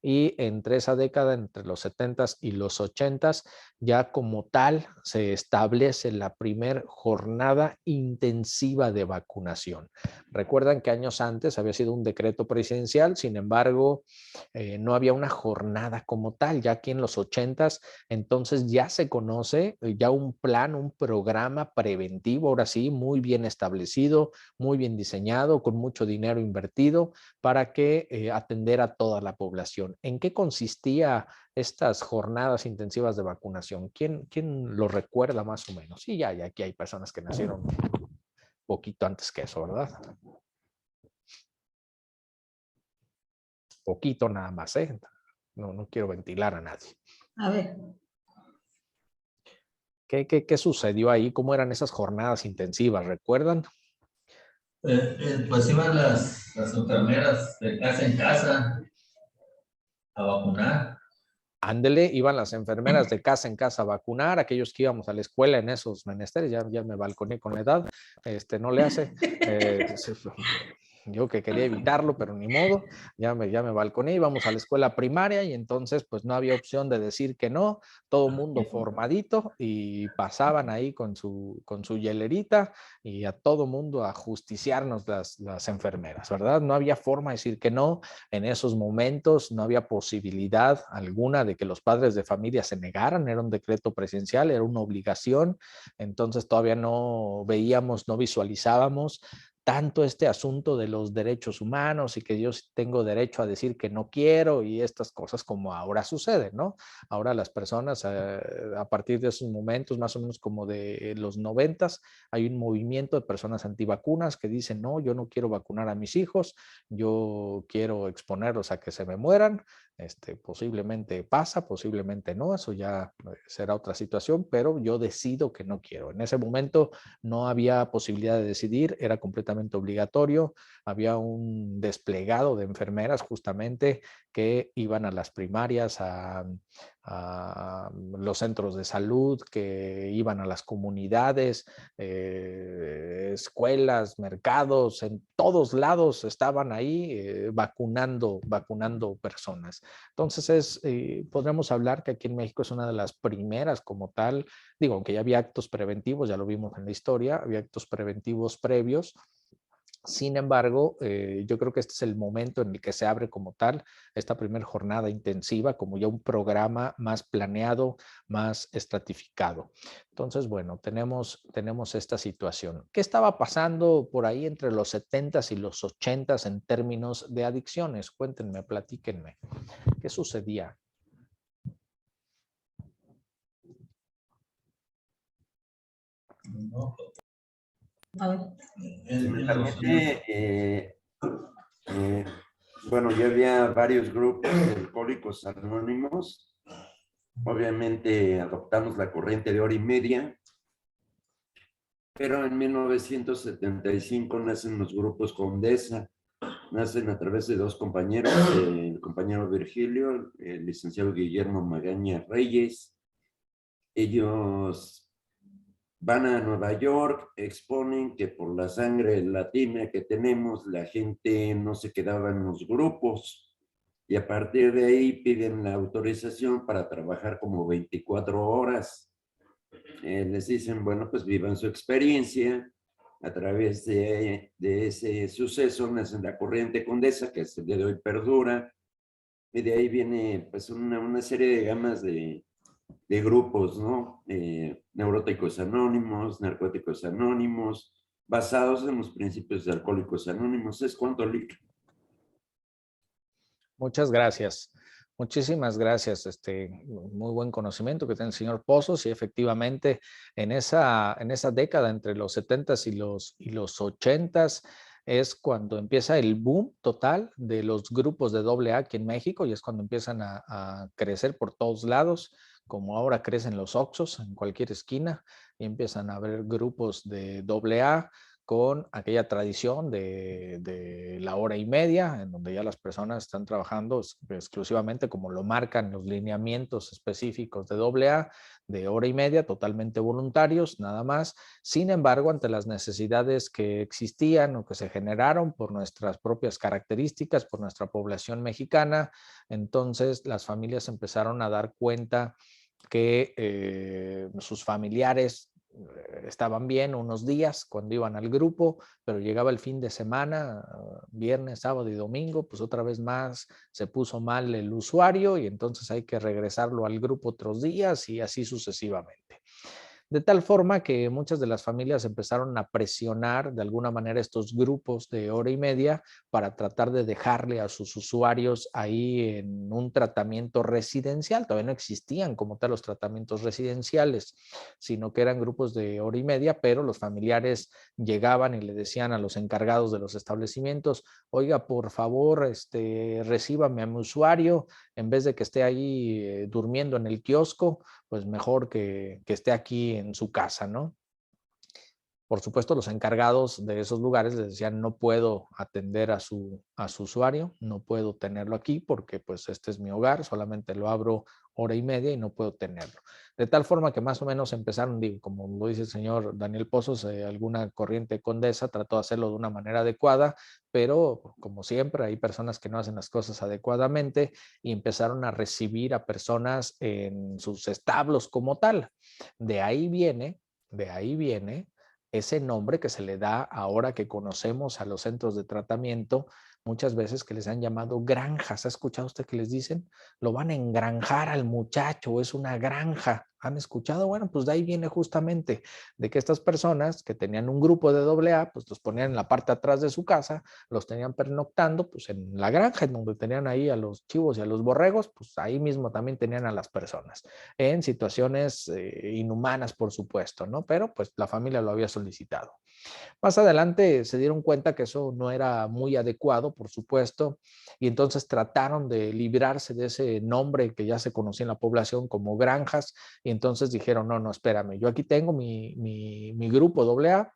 y entre esa década, entre los 70 y los 80, ya como tal se establece la primer jornada intensiva de vacunación. Recuerdan que años antes había sido un decreto presidencial, sin embargo, no había una jornada como tal, ya aquí en los 80 entonces ya se conoce ya un plan, un programa preventivo, ahora sí, muy bien establecido, muy bien diseñado, con mucho dinero invertido para que atender a toda la población. ¿En qué consistía estas jornadas intensivas de vacunación? ¿Quién lo recuerda más o menos? Sí, ya aquí hay personas que nacieron un poquito antes que eso, ¿verdad? Poquito nada más, ¿eh? No quiero ventilar a nadie. A ver. ¿Qué sucedió ahí? ¿Cómo eran esas jornadas intensivas? ¿Recuerdan? Pues iban las enfermeras de casa en casa a vacunar. Ándele, iban las enfermeras de casa en casa a vacunar, aquellos que íbamos a la escuela en esos menesteres, ya me balconé con la edad, no le hace, yo que quería evitarlo, pero ni modo, ya me balconé, íbamos a la escuela primaria y entonces pues no había opción de decir que no, todo mundo formadito y pasaban ahí con su hielerita y a todo mundo a justiciarnos las enfermeras, ¿verdad? No había forma de decir que no, en esos momentos no había posibilidad alguna de que los padres de familia se negaran, era un decreto presidencial, era una obligación, entonces todavía no veíamos, no visualizábamos tanto este asunto de los derechos humanos y que yo tengo derecho a decir que no quiero y estas cosas como ahora suceden, ¿no? Ahora las personas a partir de esos momentos, más o menos como de los 90s, hay un movimiento de personas antivacunas que dicen, no, yo no quiero vacunar a mis hijos, yo quiero exponerlos a que se me mueran, posiblemente pasa, posiblemente no, eso ya será otra situación, pero yo decido que no quiero. En ese momento no había posibilidad de decidir, era completamente obligatorio, había un desplegado de enfermeras justamente que iban a las primarias, a los centros de salud, que iban a las comunidades, escuelas, mercados, en todos lados estaban ahí vacunando personas. Entonces podríamos hablar que aquí en México es una de las primeras como tal, digo, aunque ya había actos preventivos, ya lo vimos en la historia, había actos preventivos previos. Sin embargo, yo creo que este es el momento en el que se abre como tal esta primera jornada intensiva, como ya un programa más planeado, más estratificado. Entonces, bueno, tenemos esta situación. ¿Qué estaba pasando por ahí entre los 70s y los 80s en términos de adicciones? Cuéntenme, platíquenme. ¿Qué sucedía? No. A ver. Si me permite, bueno, ya había varios grupos de alcohólicos anónimos. Obviamente adoptamos la corriente de hora y media, pero en 1975 nacen los grupos Condesa. Nacen a través de dos compañeros, el compañero Virgilio, el licenciado Guillermo Magaña Reyes. Ellos van a Nueva York, exponen que por la sangre latina que tenemos, la gente no se quedaba en los grupos y a partir de ahí piden la autorización para trabajar como 24 horas. Les dicen, bueno, pues vivan su experiencia. A través de ese suceso nacen la corriente Condesa, que hasta el día de hoy perdura, y de ahí viene pues una serie de gamas de de grupos, ¿no? Neuróticos Anónimos, Narcóticos Anónimos, basados en los principios de Alcohólicos Anónimos. ¿Es cuánto, Lick? Muchas gracias. Muchísimas gracias. Muy buen conocimiento que tiene el señor Pozos y efectivamente en esa década entre los 70s y los 80s es cuando empieza el boom total de los grupos de AA aquí en México y es cuando empiezan a crecer por todos lados, como ahora crecen los Oxxos en cualquier esquina y empiezan a haber grupos de AA con aquella tradición de la hora y media, en donde ya las personas están trabajando exclusivamente como lo marcan los lineamientos específicos de AA, de hora y media, totalmente voluntarios, nada más. Sin embargo, ante las necesidades que existían o que se generaron por nuestras propias características, por nuestra población mexicana, entonces las familias empezaron a dar cuenta que sus familiares estaban bien unos días cuando iban al grupo, pero llegaba el fin de semana, viernes, sábado y domingo, pues otra vez más se puso mal el usuario y entonces hay que regresarlo al grupo otros días y así sucesivamente. De tal forma que muchas de las familias empezaron a presionar de alguna manera estos grupos de hora y media para tratar de dejarle a sus usuarios ahí en un tratamiento residencial. Todavía no existían como tal los tratamientos residenciales, sino que eran grupos de hora y media, pero los familiares llegaban y le decían a los encargados de los establecimientos, oiga, por favor, recíbame a mi usuario, en vez de que esté ahí durmiendo en el kiosco, pues mejor que esté aquí en su casa, ¿no? Por supuesto, los encargados de esos lugares les decían, no puedo atender a su usuario, no puedo tenerlo aquí porque pues este es mi hogar, solamente lo abro hora y media y no puedo tenerlo. De tal forma que más o menos empezaron, digo, como lo dice el señor Daniel Pozos, alguna corriente condesa trató de hacerlo de una manera adecuada, pero como siempre hay personas que no hacen las cosas adecuadamente y empezaron a recibir a personas en sus establos como tal. De ahí viene ese nombre que se le da ahora que conocemos a los centros de tratamiento, muchas veces que les han llamado granjas. ¿Ha escuchado usted que les dicen? Lo van a engranjar al muchacho, es una granja. ¿Han escuchado? Bueno, pues de ahí viene justamente de que estas personas que tenían un grupo de AA, pues los ponían en la parte de atrás de su casa, los tenían pernoctando, pues en la granja, en donde tenían ahí a los chivos y a los borregos, pues ahí mismo también tenían a las personas, en situaciones inhumanas, por supuesto, ¿no? Pero pues la familia lo había solicitado. Más adelante se dieron cuenta que eso no era muy adecuado, por supuesto, y entonces trataron de librarse de ese nombre que ya se conocía en la población como granjas, y entonces dijeron, no, espérame, yo aquí tengo mi grupo AA,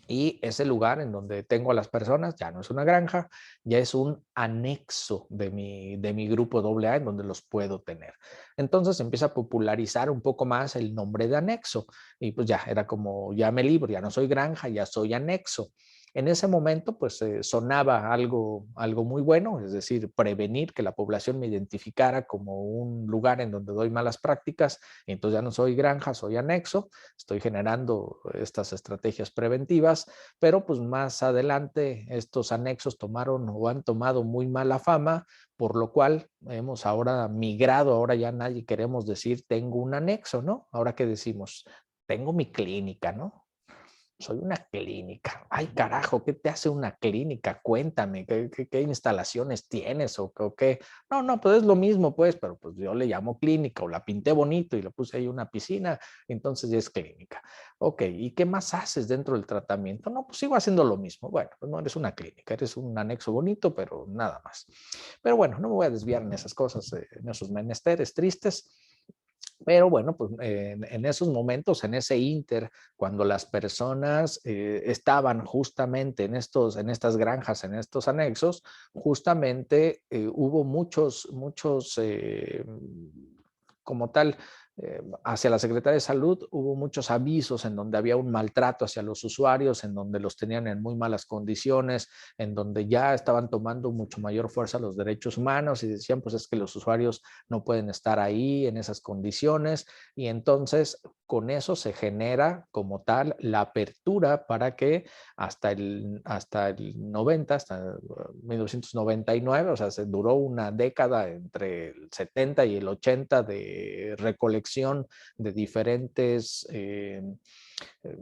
y ese lugar en donde tengo a las personas ya no es una granja, ya es un anexo de mi grupo AA en donde los puedo tener. Entonces empieza a popularizar un poco más el nombre de anexo y pues ya era como, ya me libro, ya no soy granja, ya soy anexo. En ese momento, pues sonaba algo muy bueno, es decir, prevenir que la población me identificara como un lugar en donde doy malas prácticas, y entonces ya no soy granja, soy anexo, estoy generando estas estrategias preventivas, pero pues más adelante estos anexos tomaron o han tomado muy mala fama, por lo cual hemos ahora migrado, ahora ya nadie queremos decir tengo un anexo, ¿no? Ahora que decimos, tengo mi clínica, ¿no? Soy una clínica. Ay, carajo, ¿qué te hace una clínica? Cuéntame, ¿qué instalaciones tienes o qué? No, pues es lo mismo, pues, pero pues yo le llamo clínica o la pinté bonito y le puse ahí una piscina, entonces ya es clínica. Ok, ¿y qué más haces dentro del tratamiento? No, pues sigo haciendo lo mismo. Bueno, pues no eres una clínica, eres un anexo bonito, pero nada más. Pero bueno, no me voy a desviar en esas cosas, en esos menesteres tristes. Pero bueno, pues en esos momentos, en ese inter, cuando las personas estaban justamente en estas granjas, en estos anexos, justamente hubo muchos como tal, hacia la Secretaría de Salud hubo muchos avisos en donde había un maltrato hacia los usuarios, en donde los tenían en muy malas condiciones, en donde ya estaban tomando mucho mayor fuerza los derechos humanos y decían, pues es que los usuarios no pueden estar ahí en esas condiciones, y entonces con eso se genera como tal la apertura para que hasta el 90, hasta 1999, o sea, se duró una década entre el 70 y el 80 de recolección corrección de diferentes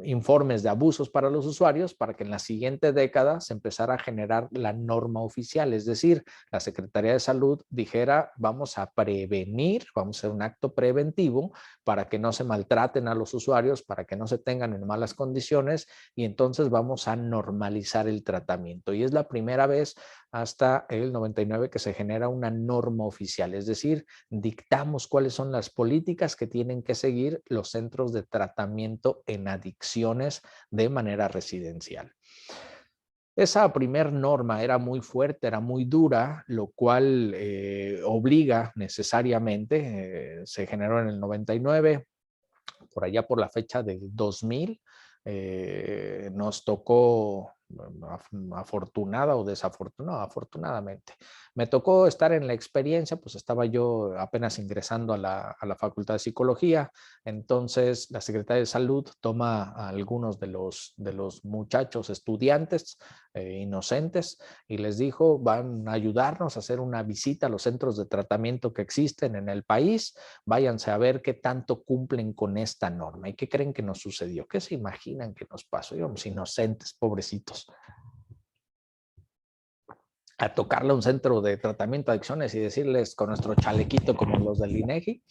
informes de abusos para los usuarios, para que en la siguiente década se empezara a generar la norma oficial, es decir, la Secretaría de Salud dijera, vamos a prevenir, vamos a hacer un acto preventivo para que no se maltraten a los usuarios, para que no se tengan en malas condiciones, y entonces vamos a normalizar el tratamiento. Y es la primera vez hasta el 99 que se genera una norma oficial, es decir, dictamos cuáles son las políticas que tienen que seguir los centros de tratamiento en adicciones de manera residencial. Esa primer norma era muy fuerte, era muy dura, lo cual obliga necesariamente, se generó en el 99, por allá por la fecha del 2000, nos tocó, afortunada o desafortunada, afortunadamente, me tocó estar en la experiencia, pues estaba yo apenas ingresando a la Facultad de Psicología. Entonces la Secretaría de Salud toma a algunos de los muchachos estudiantes inocentes y les dijo, van a ayudarnos a hacer una visita a los centros de tratamiento que existen en el país, váyanse a ver qué tanto cumplen con esta norma. ¿Y qué creen que nos sucedió? ¿Qué se imaginan que nos pasó? Íbamos inocentes, pobrecitos, a tocarle a un centro de tratamiento de adicciones y decirles con nuestro chalequito como los del INEGI,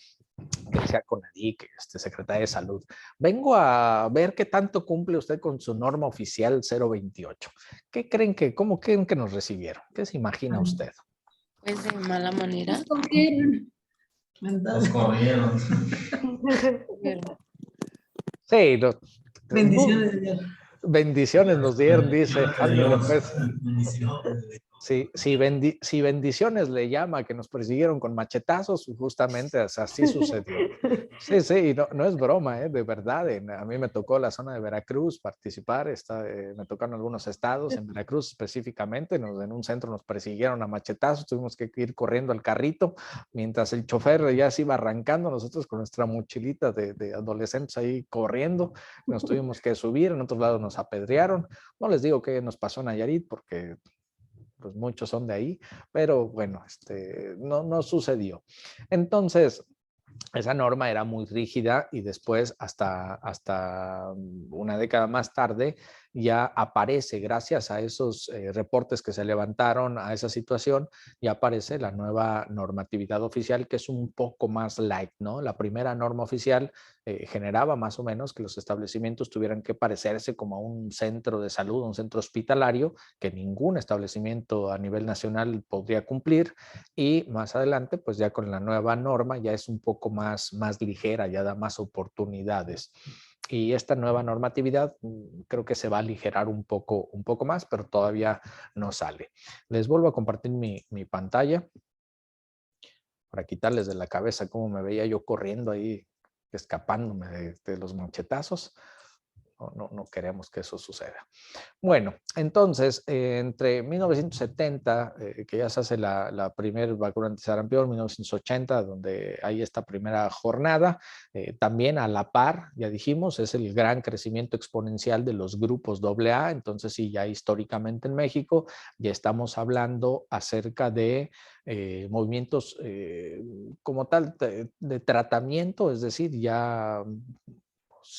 que sea CONADIC, Secretaría de Salud, vengo a ver qué tanto cumple usted con su norma oficial 028. ¿Qué creen que, cómo creen que nos recibieron? ¿Qué se imagina usted? Pues de mala manera. Nos corrieron. Nos corrieron. Sí, Bendiciones, señor. bendiciones nos dieron, dice. Ándale, pues. Bendiciones. Sí, si bendiciones le llama que nos persiguieron con machetazos, justamente así sucedió. Sí, sí, no es broma, de verdad. A mí me tocó la zona de Veracruz participar, me tocaron algunos estados, en Veracruz específicamente, en un centro nos persiguieron a machetazos, tuvimos que ir corriendo al carrito, mientras el chofer ya se iba arrancando, nosotros con nuestra mochilita de adolescentes ahí corriendo, nos tuvimos que subir, en otros lados nos apedrearon. No les digo qué nos pasó en Nayarit, porque pues muchos son de ahí, pero bueno, no sucedió. Entonces, esa norma era muy rígida y después, hasta una década más tarde, ya aparece, gracias a esos reportes que se levantaron a esa situación, ya aparece la nueva normatividad oficial, que es un poco más light, ¿no? La primera norma oficial generaba más o menos que los establecimientos tuvieran que parecerse como a un centro de salud, un centro hospitalario, que ningún establecimiento a nivel nacional podría cumplir, y más adelante, pues ya con la nueva norma ya es un poco más ligera, ya da más oportunidades. Y esta nueva normatividad creo que se va a aligerar un poco más, pero todavía no sale. Les vuelvo a compartir mi pantalla para quitarles de la cabeza cómo me veía yo corriendo ahí, escapándome de los machetazos. No queremos que eso suceda. Bueno, entonces, entre 1970, que ya se hace la primera vacuna antisarampión, 1980, donde hay esta primera jornada, también a la par, ya dijimos, es el gran crecimiento exponencial de los grupos AA, entonces sí, ya históricamente en México, ya estamos hablando acerca de movimientos como tal de tratamiento, es decir, ya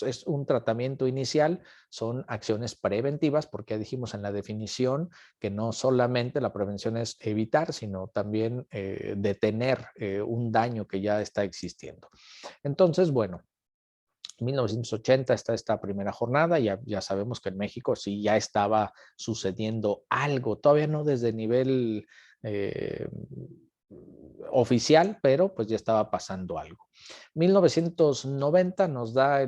es un tratamiento inicial, son acciones preventivas, porque ya dijimos en la definición que no solamente la prevención es evitar, sino también detener un daño que ya está existiendo. Entonces, bueno, en 1980 está esta primera jornada, ya sabemos que en México sí ya estaba sucediendo algo, todavía no desde nivel oficial, pero pues ya estaba pasando algo. 1990 nos da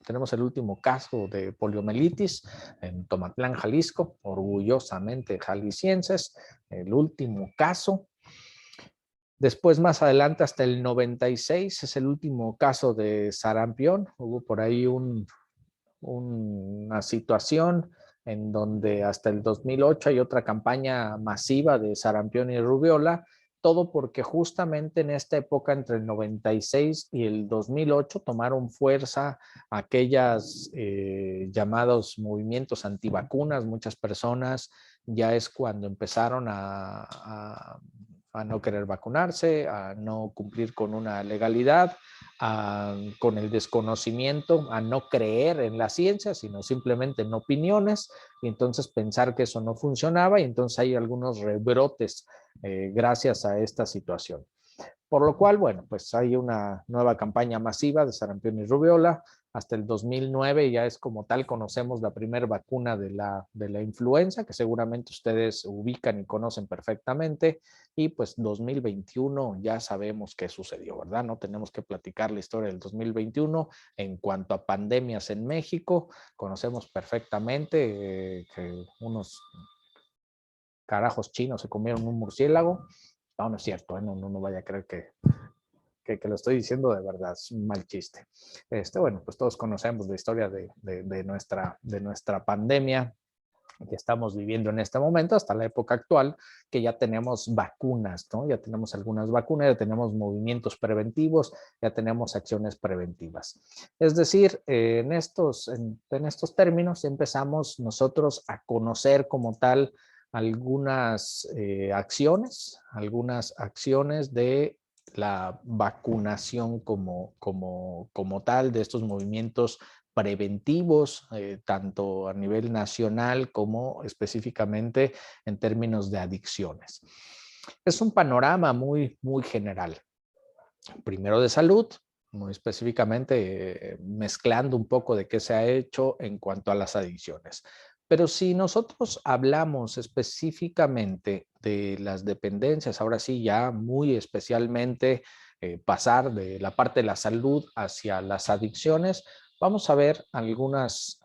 tenemos el último caso de poliomielitis en Tomatlán, Jalisco, orgullosamente jaliscienses, el último caso. Después, más adelante, hasta el 96, es el último caso de sarampión. Hubo por ahí una situación en donde hasta el 2008 hay otra campaña masiva de sarampión y rubiola, todo porque justamente en esta época, entre el 96 y el 2008, tomaron fuerza aquellas llamados movimientos antivacunas. Muchas personas ya es cuando empezaron a a no querer vacunarse, a no cumplir con una legalidad, con el desconocimiento, a no creer en la ciencia, sino simplemente en opiniones, y entonces pensar que eso no funcionaba, y entonces hay algunos rebrotes gracias a esta situación. Por lo cual, bueno, pues hay una nueva campaña masiva de sarampión y rubiola. Hasta el 2009 ya es como tal, conocemos la primera vacuna de la influenza, que seguramente ustedes ubican y conocen perfectamente. Y pues 2021 ya sabemos qué sucedió, ¿verdad? No tenemos que platicar la historia del 2021. En cuanto a pandemias en México, conocemos perfectamente que unos carajos chinos se comieron un murciélago. No, no es cierto, ¿eh? No vaya a creer que lo estoy diciendo de verdad, es un mal chiste. Bueno, pues todos conocemos la historia de nuestra pandemia que estamos viviendo en este momento, hasta la época actual, que ya tenemos vacunas, ¿no? Ya tenemos algunas vacunas, ya tenemos movimientos preventivos, ya tenemos acciones preventivas. Es decir, en estos términos empezamos nosotros a conocer como tal algunas acciones de la vacunación como tal, de estos movimientos preventivos, tanto a nivel nacional como específicamente en términos de adicciones. Es un panorama muy general. Primero de salud, muy específicamente mezclando un poco de qué se ha hecho en cuanto a las adicciones. Pero si nosotros hablamos específicamente de las dependencias, ahora sí ya muy especialmente pasar de la parte de la salud hacia las adicciones, vamos a ver algunas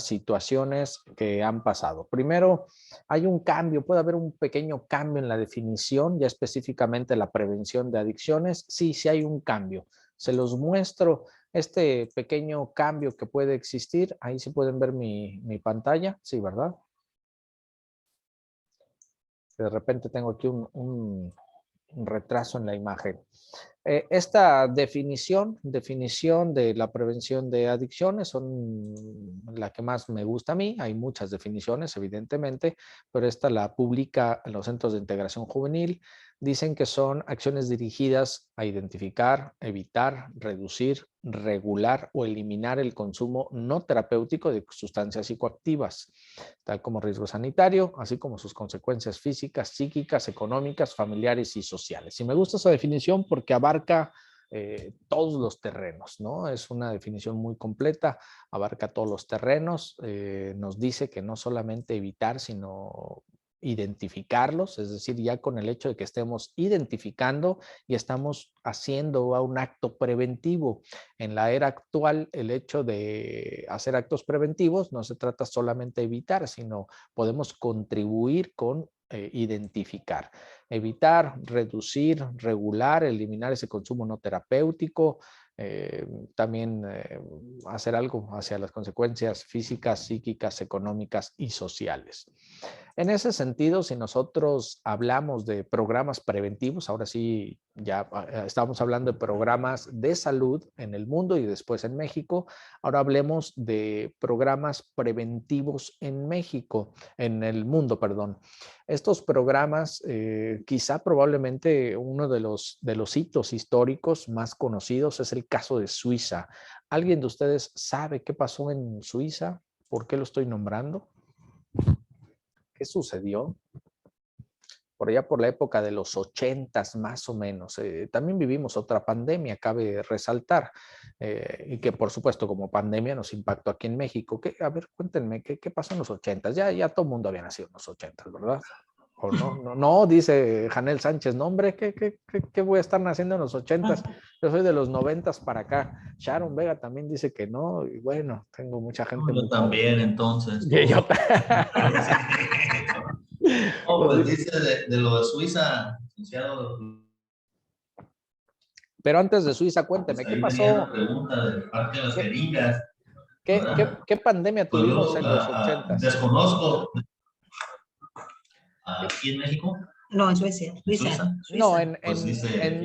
situaciones que han pasado. Primero, hay un cambio, puede haber un pequeño cambio en la definición, ya específicamente la prevención de adicciones. Sí hay un cambio. Se los muestro este pequeño cambio que puede existir. Ahí sí pueden ver mi pantalla, sí, ¿verdad? De repente tengo aquí un retraso en la imagen. Esta definición de la prevención de adicciones son la que más me gusta a mí. Hay muchas definiciones, evidentemente, pero esta la publica en los Centros de Integración Juvenil. Dicen que son acciones dirigidas a identificar, evitar, reducir, regular o eliminar el consumo no terapéutico de sustancias psicoactivas, tal como riesgo sanitario, así como sus consecuencias físicas, psíquicas, económicas, familiares y sociales. Y me gusta esa definición porque abarca todos los terrenos, ¿no? Es una definición muy completa, abarca todos los terrenos, nos dice que no solamente evitar, sino identificarlos, es decir, ya con el hecho de que estemos identificando y estamos haciendo un acto preventivo. En la era actual, el hecho de hacer actos preventivos no se trata solamente de evitar, sino podemos contribuir con identificar, evitar, reducir, regular, eliminar ese consumo no terapéutico, también hacer algo hacia las consecuencias físicas, psíquicas, económicas y sociales. En ese sentido, si nosotros hablamos de programas preventivos, ahora sí ya estamos hablando de programas de salud en el mundo y después en México, ahora hablemos de programas preventivos en México, en el mundo, perdón. Estos programas, quizá probablemente uno de los hitos históricos más conocidos es el caso de Suiza. ¿Alguien de ustedes sabe qué pasó en Suiza? ¿Por qué lo estoy nombrando? ¿Qué sucedió? Por allá por la época de los 80s más o menos. También vivimos otra pandemia, cabe resaltar, y que por supuesto como pandemia nos impactó aquí en México. A ver, cuéntenme, ¿qué pasó en los 80s? Ya todo el mundo había nacido en los 80s, ¿verdad? O no, dice Janel Sánchez, no hombre, ¿qué voy a estar naciendo en los 80s? Yo soy de los 90s para acá. Sharon Vega también dice que no, y bueno, tengo mucha gente. Yo también, entonces. Yo Oh, pues dice de lo de Suiza, licenciado. Pero antes de Suiza, cuénteme, ¿qué pasó? Una pregunta de parte de las jeringas. ¿Qué pandemia tuvimos en los 80s? Desconozco. ¿Aquí en México? No, en Suecia. ¿Suiza? No, Pues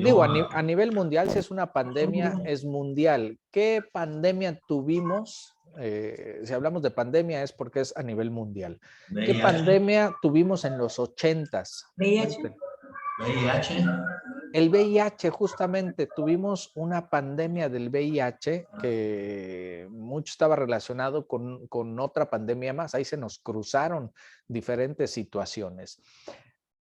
digo, a nivel mundial, si es una pandemia, es mundial. ¿Qué pandemia tuvimos? Si hablamos de pandemia es porque es a nivel mundial. ¿Qué pandemia tuvimos en los 80s? VIH. VIH. El VIH, justamente, tuvimos una pandemia del VIH que mucho estaba relacionado con otra pandemia más. Ahí se nos cruzaron diferentes situaciones.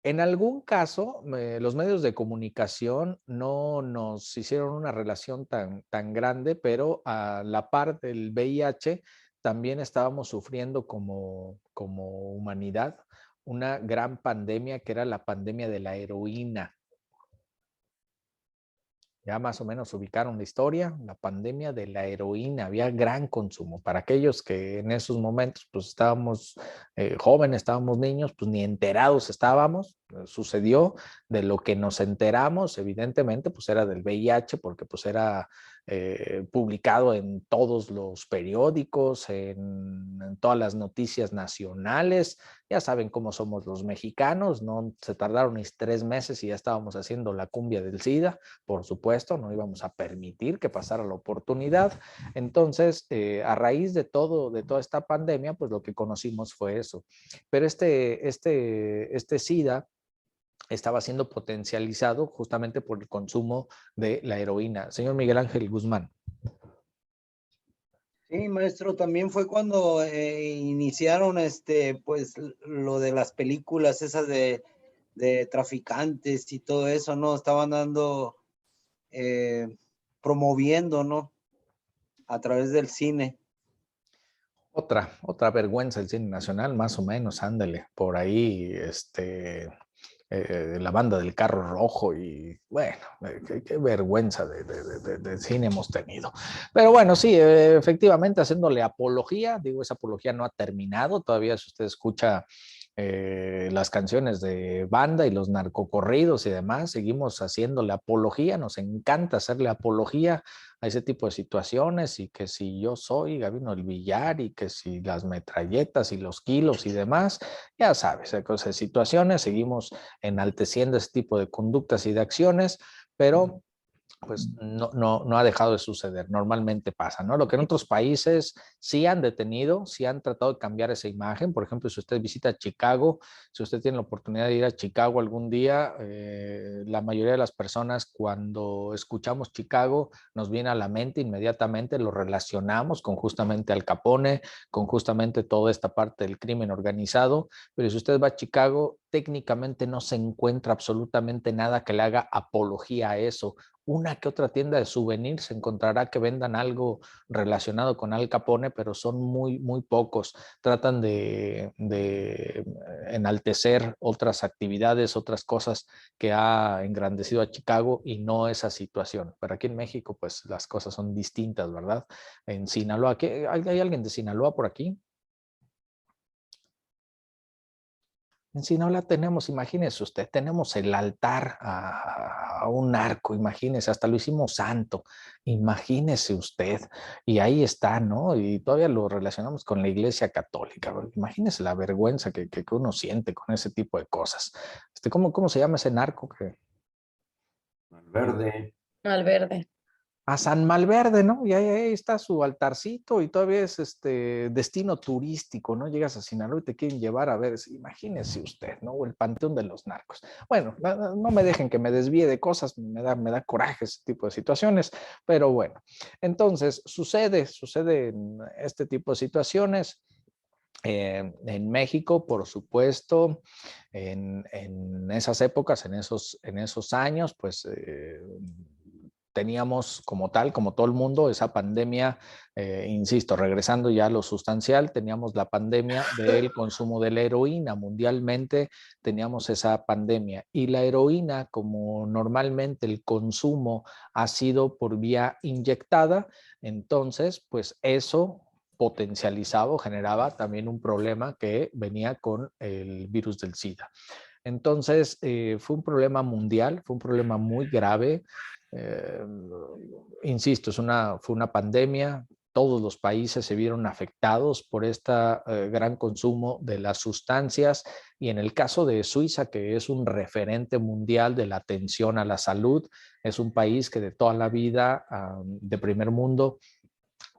En algún caso, los medios de comunicación no nos hicieron una relación tan grande, pero a la par del VIH también estábamos sufriendo como humanidad una gran pandemia que era la pandemia de la heroína. Ya más o menos ubicaron la historia, la pandemia de la heroína, había gran consumo. Para aquellos que en esos momentos pues estábamos jóvenes, estábamos niños, pues ni enterados estábamos, sucedió. De lo que nos enteramos, evidentemente, pues era del VIH, porque pues era publicado en todos los periódicos, en todas las noticias nacionales. Ya saben cómo somos los mexicanos, no se tardaron ni 3 meses y ya estábamos haciendo la cumbia del SIDA. Por supuesto, no íbamos a permitir que pasara la oportunidad. Entonces, a raíz de toda esta pandemia, pues lo que conocimos fue eso. Pero este SIDA estaba siendo potencializado justamente por el consumo de la heroína. Señor Miguel Ángel Guzmán. Sí, maestro, también fue cuando iniciaron pues lo de las películas esas de traficantes y todo eso, ¿no? Estaban dando, promoviendo, ¿no? A través del cine. Otra vergüenza del cine nacional, más o menos, ándale, por ahí, la banda del carro rojo y bueno, qué vergüenza de cine hemos tenido. Pero bueno, sí, efectivamente, haciéndole apología, digo, esa apología no ha terminado, todavía si usted escucha las canciones de banda y los narcocorridos y demás, seguimos haciéndole apología, nos encanta hacerle apología a ese tipo de situaciones y que si yo soy Gabino el Villar y que si las metralletas y los kilos y demás, ya sabes, cosas, situaciones, seguimos enalteciendo ese tipo de conductas y de acciones, pero pues no ha dejado de suceder, normalmente pasa, ¿no? Lo que en otros países sí han detenido, sí han tratado de cambiar esa imagen. Por ejemplo, si usted visita Chicago, si usted tiene la oportunidad de ir a Chicago algún día, la mayoría de las personas cuando escuchamos Chicago nos viene a la mente inmediatamente, lo relacionamos con justamente Al Capone, con justamente toda esta parte del crimen organizado, pero si usted va a Chicago, técnicamente no se encuentra absolutamente nada que le haga apología a eso. Una que otra tienda de souvenirs se encontrará que vendan algo relacionado con Al Capone, pero son muy pocos. Tratan de enaltecer otras actividades, otras cosas que ha engrandecido a Chicago y no esa situación. Pero aquí en México, pues las cosas son distintas, ¿verdad? En Sinaloa, ¿hay alguien de Sinaloa por aquí? En Sinaloa tenemos, imagínese usted, tenemos el altar a un narco, imagínese, hasta lo hicimos santo, imagínese usted, y ahí está, ¿no? Y todavía lo relacionamos con la Iglesia Católica, imagínese la vergüenza que uno siente con ese tipo de cosas. ¿Cómo se llama ese narco? Verde. Malverde. A San Malverde, ¿no? Y ahí está su altarcito y todavía es destino turístico, ¿no? Llegas a Sinaloa y te quieren llevar a ver, imagínese usted, ¿no? O el Panteón de los Narcos. Bueno, no me dejen que me desvíe de cosas, me da coraje ese tipo de situaciones, pero bueno. Entonces, sucede en este tipo de situaciones. En México, por supuesto, en esas épocas, en esos años, pues teníamos como tal, como todo el mundo, esa pandemia, insisto, regresando ya a lo sustancial, teníamos la pandemia del consumo de la heroína. Mundialmente teníamos esa pandemia y la heroína, como normalmente el consumo ha sido por vía inyectada, entonces pues eso potencializaba o generaba también un problema que venía con el virus del SIDA. Entonces, fue un problema mundial, fue un problema muy grave. Insisto, fue una pandemia, todos los países se vieron afectados por este gran consumo de las sustancias y en el caso de Suiza, que es un referente mundial de la atención a la salud, es un país que de toda la vida de primer mundo,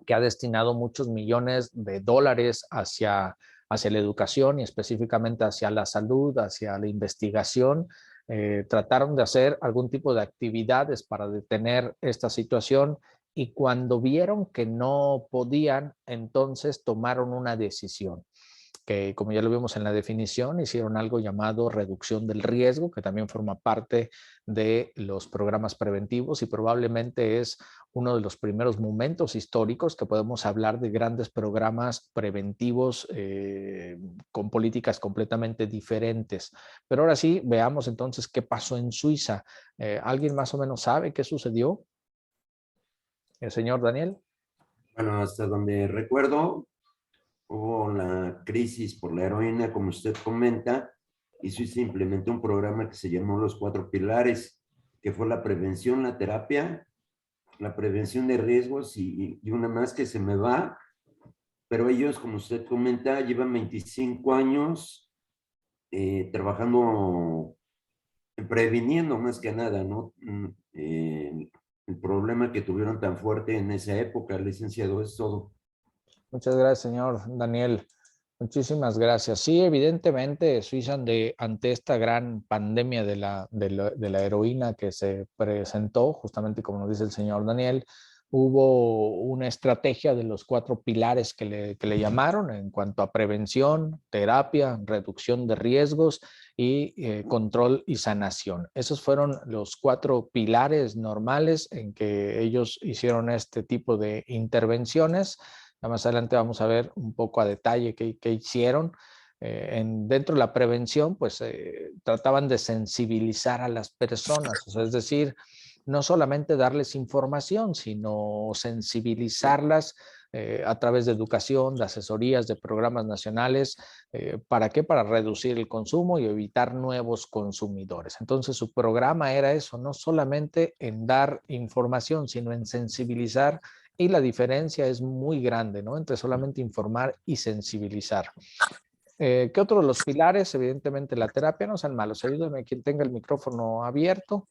que ha destinado muchos millones de dólares hacia la educación y específicamente hacia la salud, hacia la investigación. trataron de hacer algún tipo de actividades para detener esta situación y cuando vieron que no podían, entonces tomaron una decisión que, como ya lo vimos en la definición, hicieron algo llamado reducción del riesgo, que también forma parte de los programas preventivos y probablemente es uno de los primeros momentos históricos que podemos hablar de grandes programas preventivos con políticas completamente diferentes. Pero ahora sí, veamos entonces qué pasó en Suiza. ¿Alguien más o menos sabe qué sucedió? ¿El señor Daniel? Bueno, hasta donde recuerdo, hubo la crisis por la heroína, como usted comenta, y Suiza implementó un programa que se llamó Los Cuatro Pilares, que fue la prevención, la terapia, la prevención de riesgos y una más que se me va, pero ellos, como usted comenta, llevan 25 años trabajando, previniendo más que nada, ¿no? El problema que tuvieron tan fuerte en esa época, licenciado, es todo. Muchas gracias, señor Daniel. Muchísimas gracias. Sí, evidentemente, Suiza, ante esta gran pandemia de la heroína que se presentó, justamente como nos dice el señor Daniel, hubo una estrategia de los 4 pilares que le llamaron en cuanto a prevención, terapia, reducción de riesgos y control y sanación. Esos fueron los 4 pilares normales en que ellos hicieron este tipo de intervenciones. Ya más adelante vamos a ver un poco a detalle qué hicieron. Dentro de la prevención, pues trataban de sensibilizar a las personas, o sea, es decir, no solamente darles información, sino sensibilizarlas a través de educación, de asesorías, de programas nacionales. ¿Para qué? Para reducir el consumo y evitar nuevos consumidores. Entonces, su programa era eso, no solamente en dar información, sino en sensibilizar y la diferencia es muy grande, ¿no? Entre solamente informar y sensibilizar. ¿Qué otro de los pilares? Evidentemente la terapia, no sean malos. Ayúdenme quien tenga el micrófono abierto,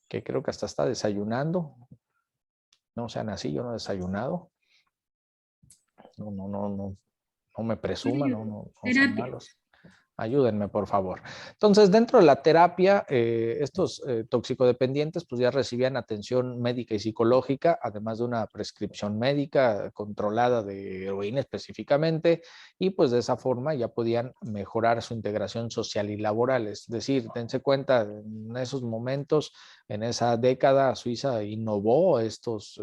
que creo que hasta está desayunando. No sean así, yo no he desayunado. No me presuman, no sean malos. Ayúdenme, por favor. Entonces, dentro de la terapia, estos toxicodependientes pues ya recibían atención médica y psicológica, además de una prescripción médica controlada de heroína específicamente, y pues de esa forma ya podían mejorar su integración social y laboral. Es decir, dense cuenta, en esos momentos, en esa década, Suiza innovó estos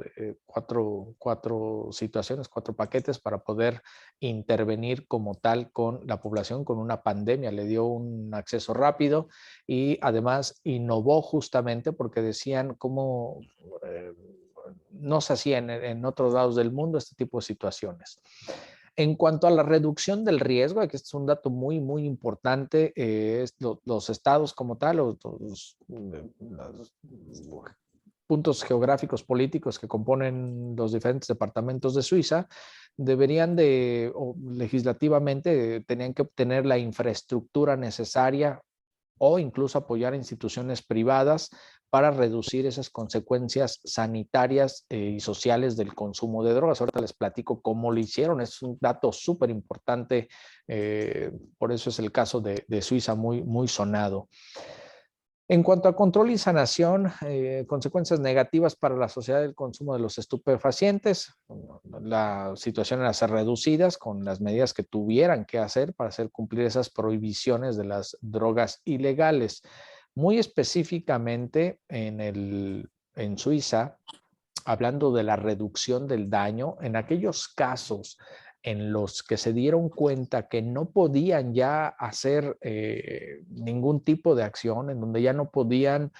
cuatro situaciones, 4 paquetes para poder intervenir como tal con la población, con una pandemia, le dio un acceso rápido y además innovó justamente porque decían cómo no se hacía en otros lados del mundo este tipo de situaciones. En cuanto a la reducción del riesgo, que este es un dato muy importante, los estados como tal, los puntos geográficos políticos que componen los diferentes departamentos de Suiza, deberían de, o legislativamente, tenían que obtener la infraestructura necesaria o incluso apoyar a instituciones privadas para reducir esas consecuencias sanitarias y sociales del consumo de drogas. Ahorita les platico cómo lo hicieron. Es un dato súper importante, por eso es el caso de Suiza muy sonado. En cuanto a control y sanación, consecuencias negativas para la sociedad del consumo de los estupefacientes, la situación era ser reducidas con las medidas que tuvieran que hacer para hacer cumplir esas prohibiciones de las drogas ilegales. Muy específicamente en Suiza, hablando de la reducción del daño, en aquellos casos en los que se dieron cuenta que no podían ya hacer ningún tipo de acción, en donde ya no podían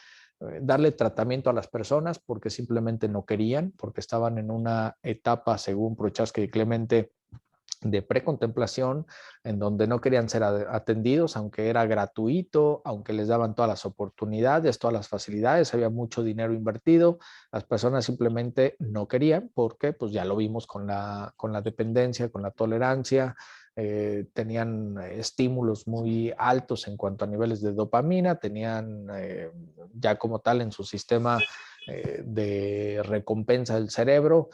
darle tratamiento a las personas porque simplemente no querían, porque estaban en una etapa, según Prochaska y Clemente, de precontemplación, en donde no querían ser atendidos, aunque era gratuito, aunque les daban todas las oportunidades, todas las facilidades, había mucho dinero invertido, las personas simplemente no querían, porque pues ya lo vimos con la dependencia, con la tolerancia, tenían estímulos muy altos en cuanto a niveles de dopamina, tenían ya como tal en su sistema de recompensa del cerebro,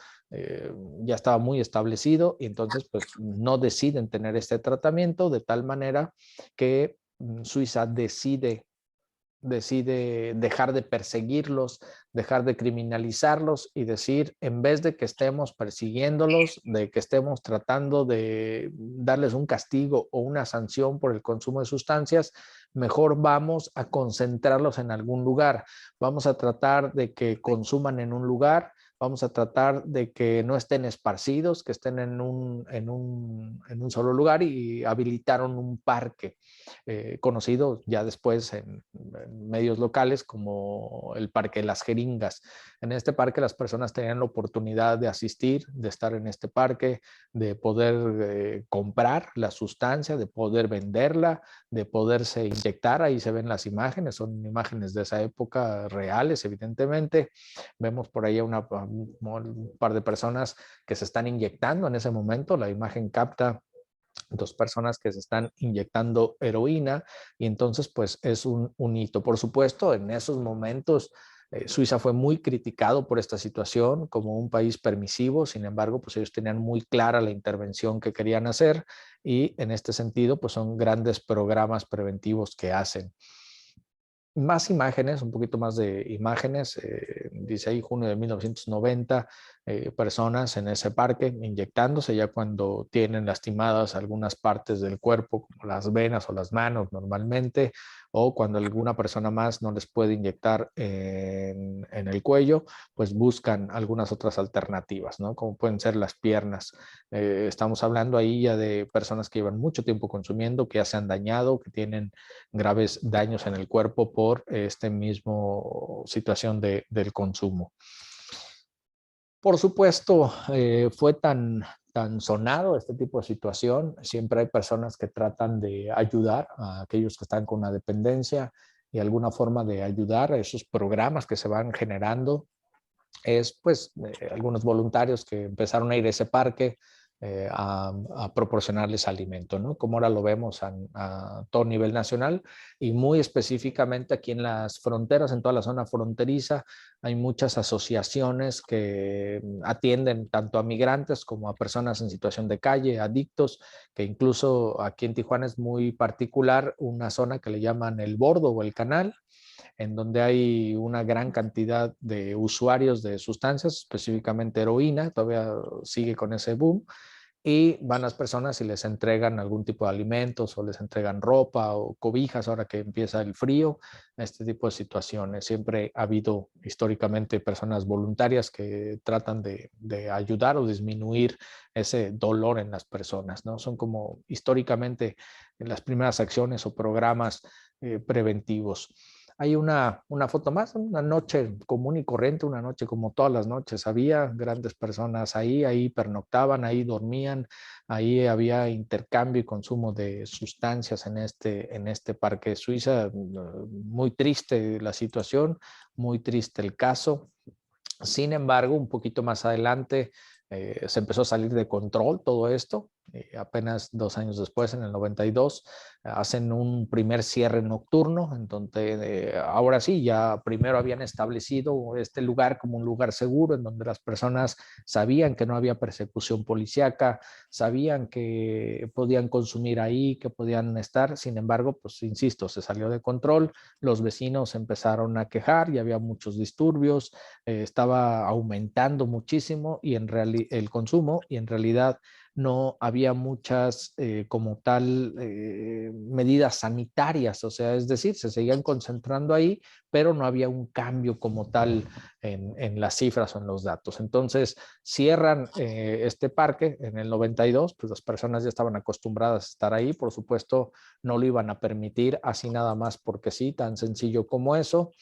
ya estaba muy establecido y entonces pues no deciden tener este tratamiento de tal manera que Suiza decide decide dejar de perseguirlos, dejar de criminalizarlos y decir, en vez de que estemos persiguiéndolos, de que estemos tratando de darles un castigo o una sanción por el consumo de sustancias, mejor vamos a concentrarlos en algún lugar. Vamos a tratar de que consuman en un lugar, vamos a tratar de que no estén esparcidos, que estén en un solo lugar, y habilitaron un parque conocido ya después en medios locales como el Parque de las Jeringas. En este parque las personas tenían la oportunidad de asistir, de estar en este parque, de poder comprar la sustancia, de poder venderla, de poderse inyectar. Ahí se ven las imágenes, son imágenes de esa época reales, evidentemente. Vemos por ahí un par de personas que se están inyectando en ese momento. La imagen capta dos personas que se están inyectando heroína, y entonces pues es un hito. Por supuesto, en esos momentos Suiza fue muy criticado por esta situación como un país permisivo. Sin embargo, pues ellos tenían muy clara la intervención que querían hacer, y en este sentido pues son grandes programas preventivos que hacen. Más imágenes, un poquito más de imágenes. Dice ahí junio de 1990, personas en ese parque inyectándose ya cuando tienen lastimadas algunas partes del cuerpo, como las venas o las manos normalmente, o cuando alguna persona más no les puede inyectar en el cuello, pues buscan algunas otras alternativas, ¿no? Como pueden ser las piernas. Estamos hablando ahí ya de personas que llevan mucho tiempo consumiendo, que ya se han dañado, que tienen graves daños en el cuerpo por este mismo situación del consumo. Por supuesto, fue tan sonado este tipo de situación. Siempre hay personas que tratan de ayudar a aquellos que están con una dependencia, y alguna forma de ayudar a esos programas que se van generando es pues algunos voluntarios que empezaron a ir a ese parque a proporcionarles alimento, ¿no? Como ahora lo vemos a todo nivel nacional, y muy específicamente aquí en las fronteras, en toda la zona fronteriza, hay muchas asociaciones que atienden tanto a migrantes como a personas en situación de calle, adictos, que incluso aquí en Tijuana es muy particular una zona que le llaman el Bordo o el Canal, en donde hay una gran cantidad de usuarios de sustancias, específicamente heroína. Todavía sigue con ese boom, y van las personas y les entregan algún tipo de alimentos, o les entregan ropa o cobijas ahora que empieza el frío. Este tipo de situaciones. Siempre ha habido históricamente personas voluntarias que tratan de ayudar o disminuir ese dolor en las personas, ¿no? Son como históricamente las primeras acciones o programas preventivos. Hay una foto más, una noche común y corriente, una noche como todas las noches. Había grandes personas ahí pernoctaban, ahí dormían, ahí había intercambio y consumo de sustancias en este parque Suiza. Muy triste la situación, muy triste el caso. Sin embargo, un poquito más adelante se empezó a salir de control todo esto. Apenas 2 años después, en el 92, hacen un primer cierre nocturno, en donde ahora sí, ya primero habían establecido este lugar como un lugar seguro, en donde las personas sabían que no había persecución policíaca, sabían que podían consumir ahí, que podían estar. Sin embargo, pues insisto, se salió de control, los vecinos empezaron a quejar y había muchos disturbios, estaba aumentando muchísimo y el consumo, y en realidad no había muchas como tal medidas sanitarias. O sea, es decir, se seguían concentrando ahí, pero no había un cambio como tal en las cifras o en los datos. Entonces cierran este parque en el 92, pues las personas ya estaban acostumbradas a estar ahí, por supuesto no lo iban a permitir así nada más porque sí, tan sencillo como eso.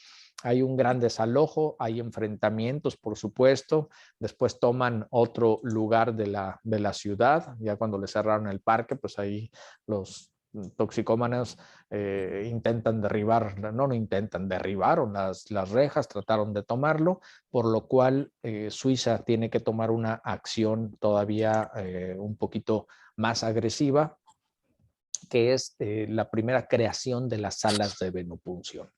Hay un gran desalojo, hay enfrentamientos, por supuesto. Después toman otro lugar de la ciudad. Ya cuando le cerraron el parque, pues ahí los toxicómanos intentan derribar, no intentan, derribaron las rejas, trataron de tomarlo, por lo cual Suiza tiene que tomar una acción todavía un poquito más agresiva, que es la primera creación de las salas de venopunción.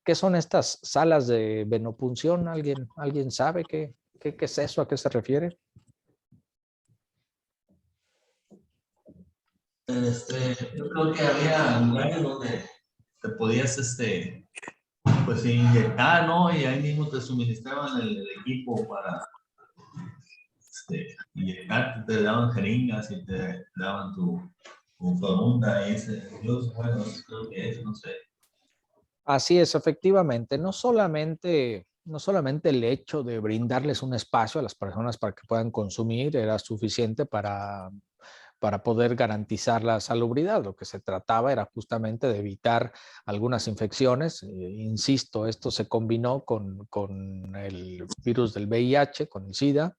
¿Qué son estas salas de venopunción? ¿Alguien sabe qué es eso? ¿A qué se refiere? Yo creo que había lugares donde te podías pues inyectar, ¿no? Y ahí mismo te suministraban el equipo para inyectar, te daban jeringas y te daban tu fórmula. Yo, bueno, creo que eso, no sé. Así es, efectivamente, no solamente el hecho de brindarles un espacio a las personas para que puedan consumir era suficiente para poder garantizar la salubridad. Lo que se trataba era justamente de evitar algunas infecciones. Insisto, esto se combinó con el virus del VIH, con el SIDA.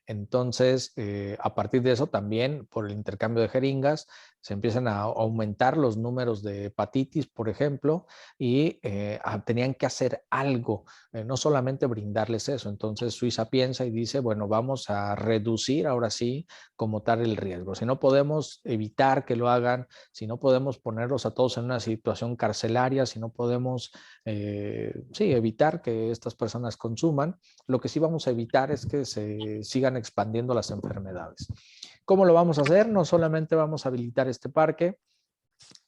Entonces, a partir de eso también, por el intercambio de jeringas, se empiezan a aumentar los números de hepatitis, por ejemplo, y tenían que hacer algo, no solamente brindarles eso. Entonces, Suiza piensa y dice, bueno, vamos a reducir ahora sí como tal el riesgo. Si no podemos evitar que lo hagan, si no podemos ponerlos a todos en una situación carcelaria, si no podemos, sí, evitar que estas personas consuman, lo que sí vamos a evitar es que se sigan expandiendo las enfermedades. ¿Cómo lo vamos a hacer? No solamente vamos a habilitar este parque,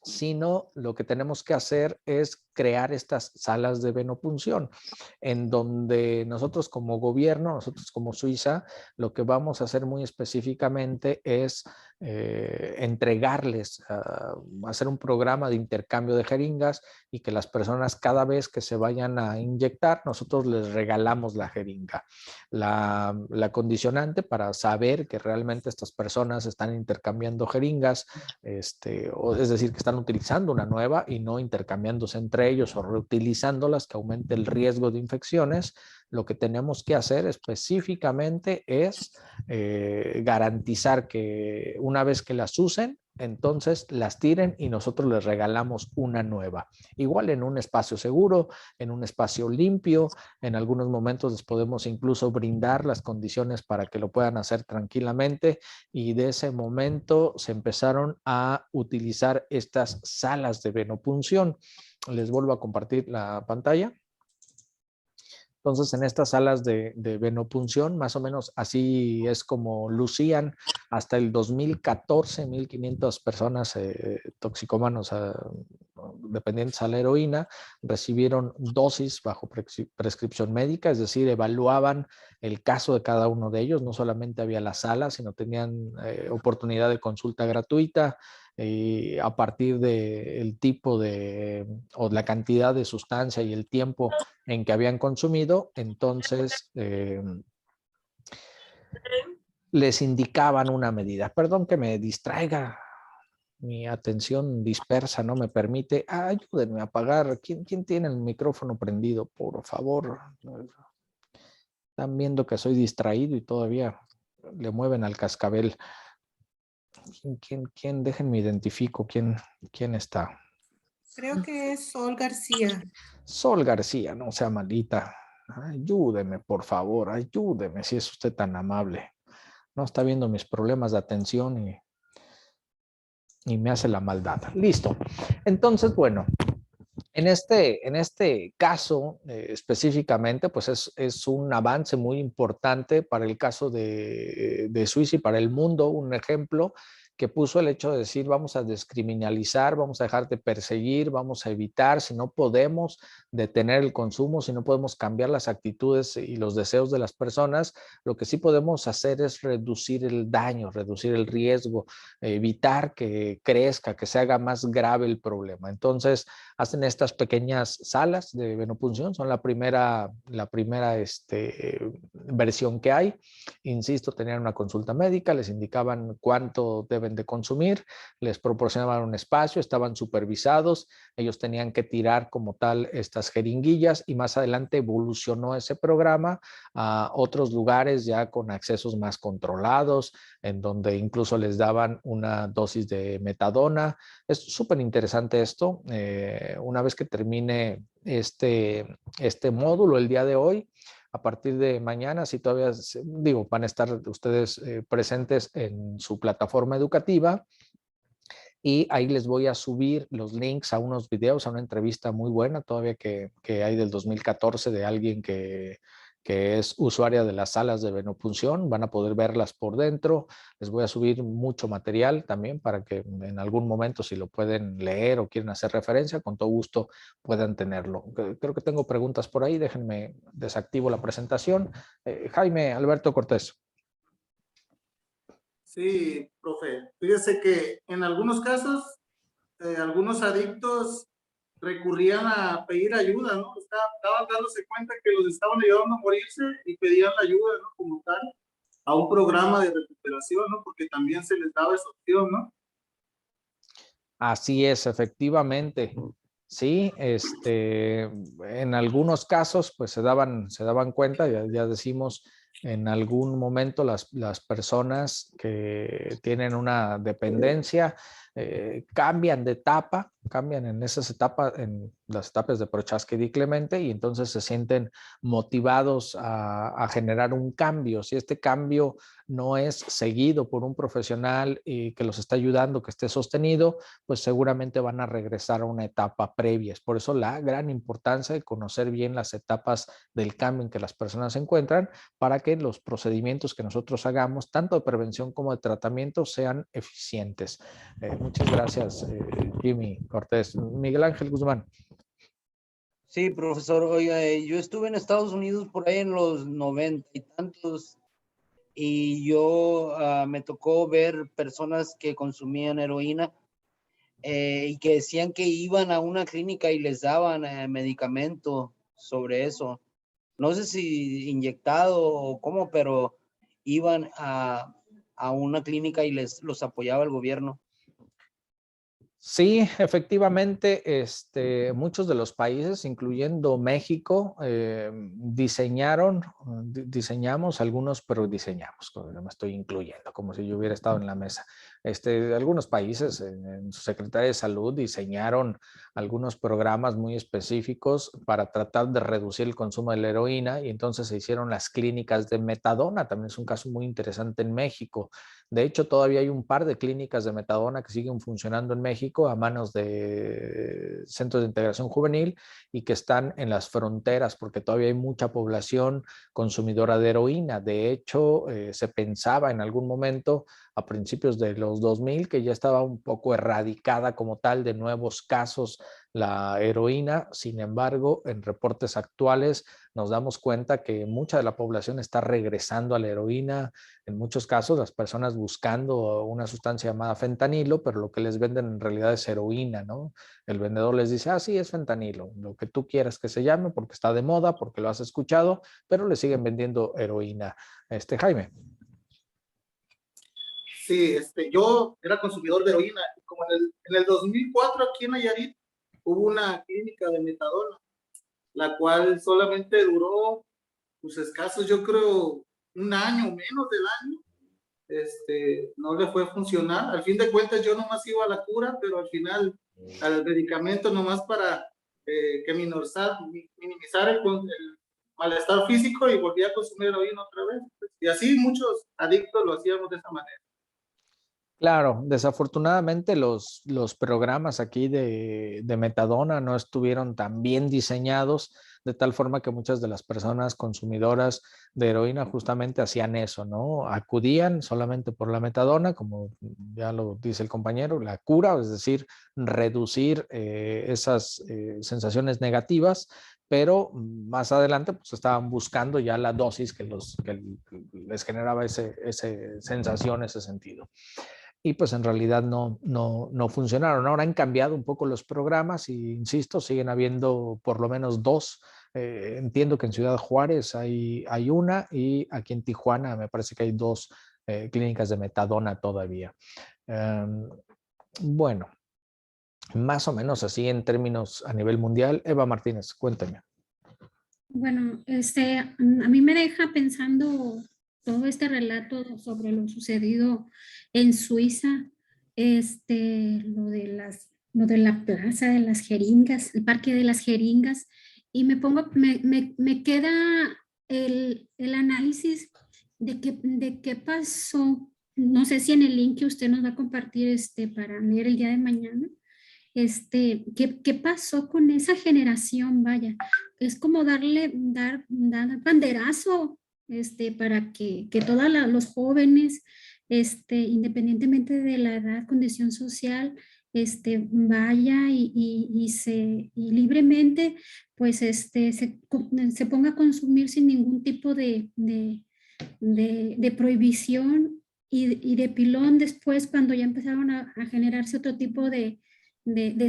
sino lo que tenemos que hacer es crear estas salas de venopunción, en donde nosotros como gobierno, nosotros como Suiza, lo que vamos a hacer muy específicamente es entregarles, hacer un programa de intercambio de jeringas y que las personas cada vez que se vayan a inyectar, nosotros les regalamos la jeringa. La condicionante para saber que realmente estas personas están intercambiando jeringas, es decir, que están utilizando una nueva y no intercambiándose entre ellos o reutilizándolas, que aumente el riesgo de infecciones, lo que tenemos que hacer específicamente es garantizar que una vez que las usen, entonces las tiren y nosotros les regalamos una nueva. Igual en un espacio seguro, en un espacio limpio, en algunos momentos les podemos incluso brindar las condiciones para que lo puedan hacer tranquilamente, y de ese momento se empezaron a utilizar estas salas de venopunción. Les vuelvo a compartir la pantalla. Entonces, en estas salas de venopunción, más o menos así es como lucían hasta el 2014, 1,500 personas toxicómanos dependientes a la heroína recibieron dosis bajo prescripción médica, es decir, evaluaban el caso de cada uno de ellos. No solamente había la sala, sino tenían oportunidad de consulta gratuita. Y a partir del tipo o la cantidad de sustancia y el tiempo en que habían consumido, entonces les indicaban una medida. Perdón que me distraiga, mi atención dispersa no me permite. Ayúdenme a apagar. ¿Quién tiene el micrófono prendido? Por favor. Están viendo que soy distraído y todavía le mueven al cascabel. ¿Quién? Déjenme identifico quién está. Creo que es Sol García. Sol García, no sea malita. Ayúdeme, por favor, ayúdeme si es usted tan amable. No está viendo mis problemas de atención y me hace la maldad. Listo. Entonces, bueno, en este caso específicamente, pues es un avance muy importante para el caso de Suiza y para el mundo, un ejemplo que puso el hecho de decir vamos a descriminalizar, vamos a dejar de perseguir, vamos a evitar, si no podemos detener el consumo, si no podemos cambiar las actitudes y los deseos de las personas, lo que sí podemos hacer es reducir el daño, reducir el riesgo, evitar que crezca, que se haga más grave el problema. Entonces, hacen estas pequeñas salas de venopunción, son la primera versión que hay. Insisto, tenían una consulta médica, les indicaban cuánto deben de consumir, les proporcionaban un espacio, estaban supervisados, ellos tenían que tirar como tal estas jeringuillas, y más adelante evolucionó ese programa a otros lugares ya con accesos más controlados, en donde incluso les daban una dosis de metadona. Es súper interesante esto. Una vez que termine este módulo el día de hoy, a partir de mañana, si todavía, van a estar ustedes presentes en su plataforma educativa, y ahí les voy a subir los links a unos videos, a una entrevista muy buena todavía que hay del 2014 de alguien que que es usuaria de las salas de venopunción. Van a poder verlas por dentro. Les voy a subir mucho material también para que en algún momento, si lo pueden leer o quieren hacer referencia, con todo gusto puedan tenerlo. Creo que tengo preguntas por ahí. Déjenme desactivo la presentación. Jaime Alberto Cortés. Sí, profe. Fíjese que en algunos casos, algunos adictos recurrían a pedir ayuda, ¿no? Estaban dándose cuenta que los estaban ayudando a morirse y pedían la ayuda, ¿no? Como tal, a un programa de recuperación, ¿no? Porque también se les daba esa opción, ¿no? Así es, efectivamente. Sí, en algunos casos pues se daban cuenta, ya decimos, en algún momento las personas que tienen una dependencia cambian de etapa, cambian en esas etapas, en las etapas de Prochaska y Clemente, y entonces se sienten motivados a generar un cambio. Si este cambio no es seguido por un profesional y que los está ayudando, que esté sostenido, pues seguramente van a regresar a una etapa previa. Es por eso la gran importancia de conocer bien las etapas del cambio en que las personas se encuentran, para que los procedimientos que nosotros hagamos, tanto de prevención como de tratamiento, sean eficientes. Muchas gracias, Jimmy Cortés. Miguel Ángel Guzmán. Sí, profesor, oiga, yo estuve en Estados Unidos por ahí en los 90 y tantos, y yo me tocó ver personas que consumían heroína y que decían que iban a una clínica y les daban medicamento sobre eso. No sé si inyectado o cómo, pero iban a una clínica y los apoyaba el gobierno. Sí, efectivamente, muchos de los países, incluyendo México, diseñamos algunos, pero diseñamos, me estoy incluyendo, como si yo hubiera estado en la mesa. Algunos países en su Secretaría de Salud diseñaron algunos programas muy específicos para tratar de reducir el consumo de la heroína, y entonces se hicieron las clínicas de metadona. También es un caso muy interesante en México. De hecho, todavía hay un par de clínicas de metadona que siguen funcionando en México a manos de centros de integración juvenil y que están en las fronteras, porque todavía hay mucha población consumidora de heroína. De hecho, se pensaba en algún momento, a principios de los 2000, que ya estaba un poco erradicada como tal de nuevos casos la heroína. Sin embargo, en reportes actuales nos damos cuenta que mucha de la población está regresando a la heroína. En muchos casos, las personas buscando una sustancia llamada fentanilo, pero lo que les venden en realidad es heroína, ¿no? El vendedor les dice, ah, sí, es fentanilo, lo que tú quieras que se llame, porque está de moda, porque lo has escuchado, pero le siguen vendiendo heroína. Jaime. Sí, yo era consumidor de heroína. Como en el 2004 aquí en Nayarit hubo una clínica de metadona, la cual solamente duró, pues escasos, yo creo, un año, menos del año. No le fue a funcionar. Al fin de cuentas yo nomás iba a la cura, pero al final al medicamento nomás para que minimizar el malestar físico, y volví a consumir heroína otra vez. Y así muchos adictos lo hacíamos de esa manera. Claro, desafortunadamente los programas aquí de metadona no estuvieron tan bien diseñados, de tal forma que muchas de las personas consumidoras de heroína justamente hacían eso, ¿no? Acudían solamente por la metadona, como ya lo dice el compañero, la cura, es decir, reducir esas sensaciones negativas, pero más adelante pues estaban buscando ya la dosis que les generaba esa sensación, ese sentido. Y pues en realidad no funcionaron. Ahora han cambiado un poco los programas y, insisto, siguen habiendo por lo menos dos. Entiendo que en Ciudad Juárez hay una, y aquí en Tijuana me parece que hay dos clínicas de metadona todavía. Bueno, más o menos así en términos a nivel mundial. Eva Martínez, cuéntame. Bueno, a mí me deja pensando todo este relato sobre lo sucedido en Suiza, lo de la plaza de las jeringas, el parque de las jeringas, y me queda el análisis de qué pasó. No sé si en el link que usted nos va a compartir para leer el día de mañana, ¿qué pasó con esa generación? Vaya, es como dar banderazo, para que todos los jóvenes, independientemente de la edad, condición social, vaya y libremente, pues, se ponga a consumir sin ningún tipo de prohibición y de pilón después cuando ya empezaron a generarse otro tipo de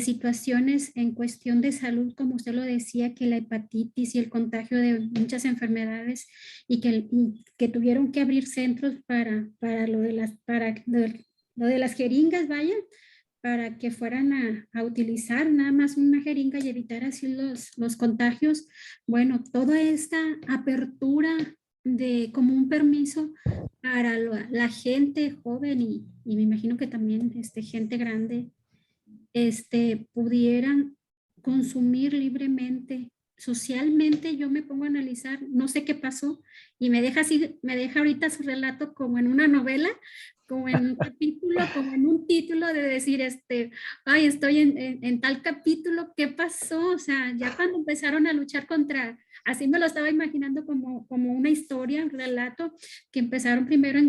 situaciones en cuestión de salud, como usted lo decía, que la hepatitis y el contagio de muchas enfermedades y que tuvieron que abrir centros para lo de las jeringas, vaya, para que fueran a utilizar nada más una jeringa y evitar así los contagios. Bueno, toda esta apertura como un permiso para la gente joven y me imagino que también gente grande, pudieran consumir libremente. Socialmente yo me pongo a analizar, no sé qué pasó y me deja ahorita su relato como en una novela, como en un capítulo, como en un título de decir, ay, estoy en tal capítulo, ¿qué pasó? O sea, ya cuando empezaron a luchar contra, así me lo estaba imaginando como una historia, un relato, que empezaron primero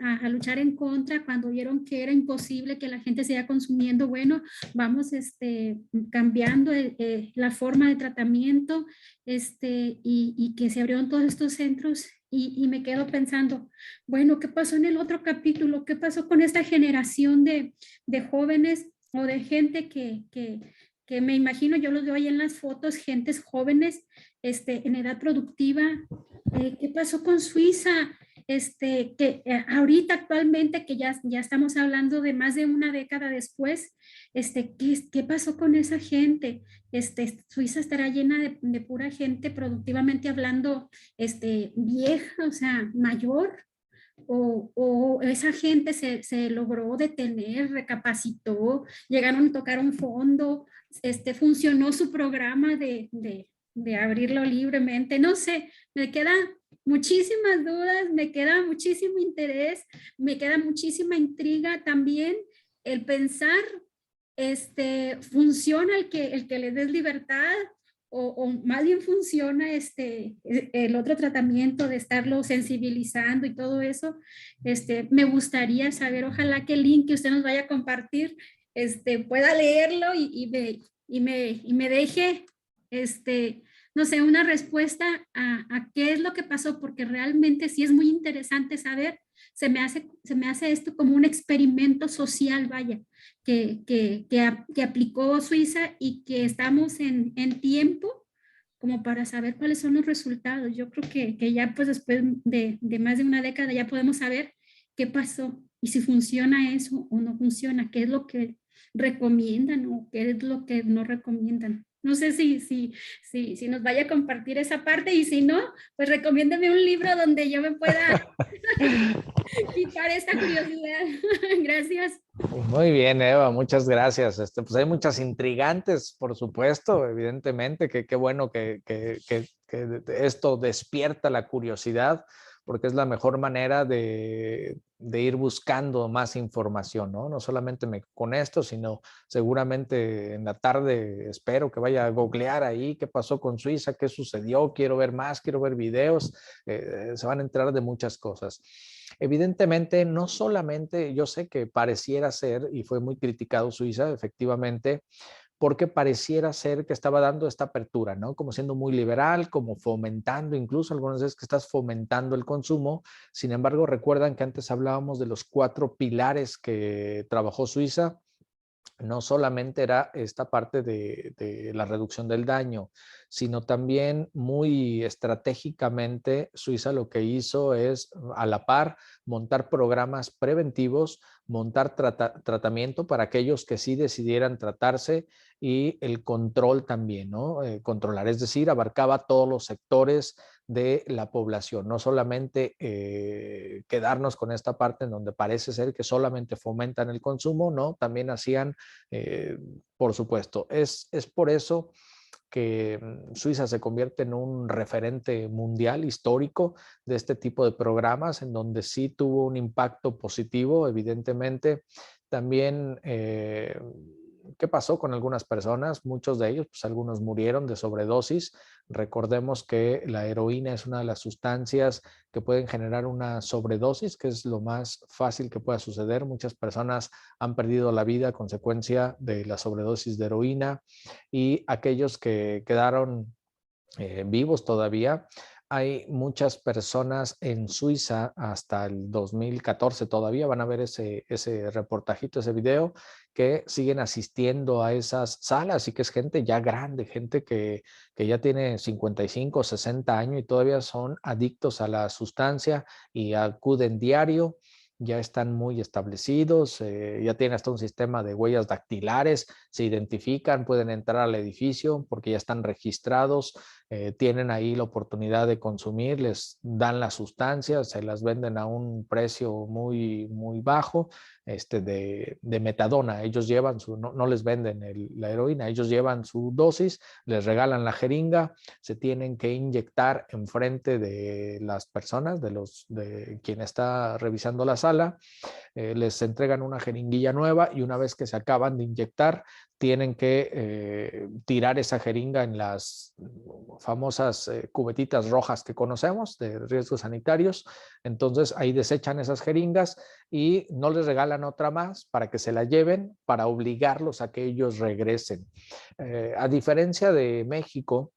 a luchar en contra, cuando vieron que era imposible que la gente siga consumiendo, bueno, vamos cambiando la forma de tratamiento, y que se abrieron todos estos centros y me quedo pensando, bueno, ¿qué pasó en el otro capítulo? ¿Qué pasó con esta generación de jóvenes o de gente que me imagino, yo los veo ahí en las fotos, gentes jóvenes en edad productiva? ¿Qué pasó con Suiza? Que ahorita actualmente que ya estamos hablando de más de una década después, ¿qué pasó con esa gente? Suiza estará llena de pura gente productivamente hablando, vieja, o sea, mayor, o esa gente se logró detener, recapacitó, llegaron a tocar un fondo, funcionó su programa de abrirlo libremente, no sé, me quedan muchísimas dudas, me queda muchísimo interés, me queda muchísima intriga también el pensar, funciona el que le des libertad o más bien funciona el otro tratamiento de estarlo sensibilizando y todo eso. Me gustaría saber, ojalá que el link que usted nos vaya a compartir, pueda leerlo y me deje, no sé, una respuesta a qué es lo que pasó, porque realmente sí es muy interesante saber. Se me hace esto como un experimento social, vaya, que aplicó Suiza y que estamos en tiempo como para saber cuáles son los resultados. Yo creo que ya pues después de más de una década ya podemos saber qué pasó y si funciona eso o no funciona, qué es lo que recomiendan o qué es lo que no recomiendan. No sé si nos vaya a compartir esa parte y si no, pues recomiéndeme un libro donde yo me pueda quitar esta curiosidad. Gracias. Muy bien, Eva, muchas gracias. Pues hay muchas intrigantes, por supuesto, evidentemente, que qué bueno que esto despierta la curiosidad, porque es la mejor manera de ir buscando más información, ¿no? No solamente con esto, sino seguramente en la tarde espero que vaya a googlear ahí qué pasó con Suiza, qué sucedió, quiero ver más, quiero ver videos, se van a enterar de muchas cosas. Evidentemente, no solamente, yo sé que pareciera ser, y fue muy criticado Suiza, efectivamente, porque pareciera ser que estaba dando esta apertura, ¿no? Como siendo muy liberal, como fomentando, incluso algunas veces que estás fomentando el consumo. Sin embargo, recuerdan que antes hablábamos de los 4 pilares que trabajó Suiza. No solamente era esta parte de la reducción del daño, sino también muy estratégicamente Suiza lo que hizo es a la par montar programas preventivos, montar tratamiento para aquellos que sí decidieran tratarse y el control también, ¿no? Controlar, es decir, abarcaba todos los sectores de la población, no solamente quedarnos con esta parte en donde parece ser que solamente fomentan el consumo, no, también hacían, por supuesto, es por eso que Suiza se convierte en un referente mundial histórico de este tipo de programas, en donde sí tuvo un impacto positivo, evidentemente. También ¿Qué pasó con algunas personas? Muchos de ellos, pues algunos murieron de sobredosis. Recordemos que la heroína es una de las sustancias que pueden generar una sobredosis, que es lo más fácil que pueda suceder. Muchas personas han perdido la vida a consecuencia de la sobredosis de heroína, y aquellos que quedaron vivos todavía. Hay muchas personas en Suiza hasta el 2014, todavía van a ver ese reportajito, ese video, que siguen asistiendo a esas salas, y que es gente ya grande, gente que ya tiene 55, 60 años y todavía son adictos a la sustancia y acuden diario. Ya están muy establecidos, ya tienen hasta un sistema de huellas dactilares, se identifican, pueden entrar al edificio porque ya están registrados, tienen ahí la oportunidad de consumir, les dan las sustancias, se las venden a un precio muy, muy bajo, de metadona. Ellos llevan no les venden la heroína, ellos llevan su dosis, les regalan la jeringa, se tienen que inyectar enfrente de las personas, de quien está revisando la sala. Les entregan una jeringuilla nueva, y una vez que se acaban de inyectar, tienen que tirar esa jeringa en las famosas cubetitas rojas que conocemos de riesgos sanitarios. Entonces ahí desechan esas jeringas y no les regalan otra más para que se la lleven, para obligarlos a que ellos regresen. A diferencia de México,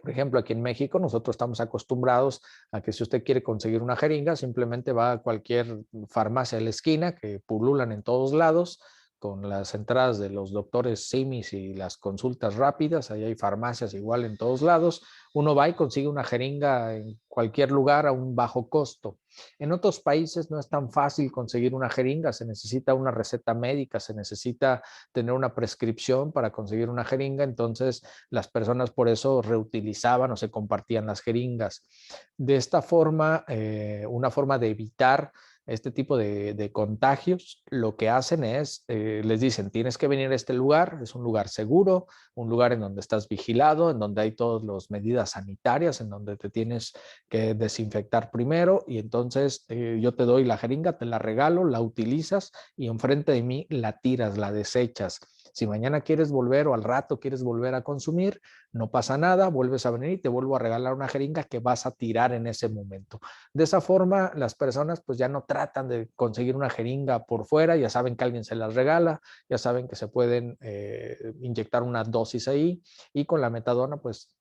por ejemplo, aquí en México nosotros estamos acostumbrados a que si usted quiere conseguir una jeringa, simplemente va a cualquier farmacia de la esquina, que pululan en todos lados, con las entradas de los doctores Simis y las consultas rápidas. Ahí hay farmacias igual en todos lados. Uno va y consigue una jeringa en cualquier lugar a un bajo costo. En otros países no es tan fácil conseguir una jeringa, se necesita una receta médica, se necesita tener una prescripción para conseguir una jeringa. Entonces las personas por eso reutilizaban o se compartían las jeringas. De esta forma, una forma de evitar este tipo de contagios, lo que hacen es, les dicen, tienes que venir a este lugar, es un lugar seguro, un lugar en donde estás vigilado, en donde hay todas las medidas sanitarias, en donde te tienes que desinfectar primero, y entonces yo te doy la jeringa, te la regalo, la utilizas y enfrente de mí la tiras, la desechas. Si mañana quieres volver o al rato quieres volver a consumir, no pasa nada, vuelves a venir y te vuelvo a regalar una jeringa que vas a tirar en ese momento. De esa forma, las personas pues ya no tratan de conseguir una jeringa por fuera, ya saben que alguien se las regala, ya saben que se pueden inyectar una dosis ahí, y con la metadona pues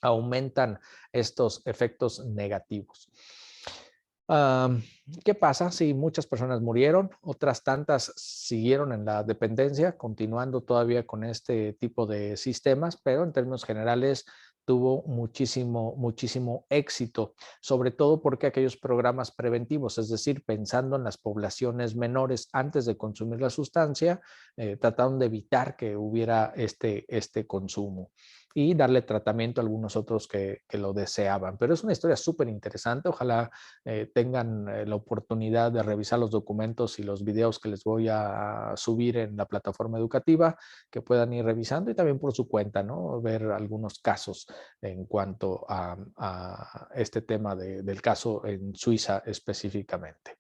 aumentan estos efectos negativos. ¿Qué pasa? Sí, muchas personas murieron, otras tantas siguieron en la dependencia, continuando todavía con este tipo de sistemas, pero en términos generales tuvo muchísimo éxito, sobre todo porque aquellos programas preventivos, es decir, pensando en las poblaciones menores antes de consumir la sustancia, trataron de evitar que hubiera este consumo y darle tratamiento a algunos otros que lo deseaban. Pero es una historia súper interesante. Ojalá tengan la oportunidad de revisar los documentos y los videos que les voy a subir en la plataforma educativa, que puedan ir revisando, y también por su cuenta, ¿no? Ver algunos casos en cuanto a este tema del caso en Suiza específicamente.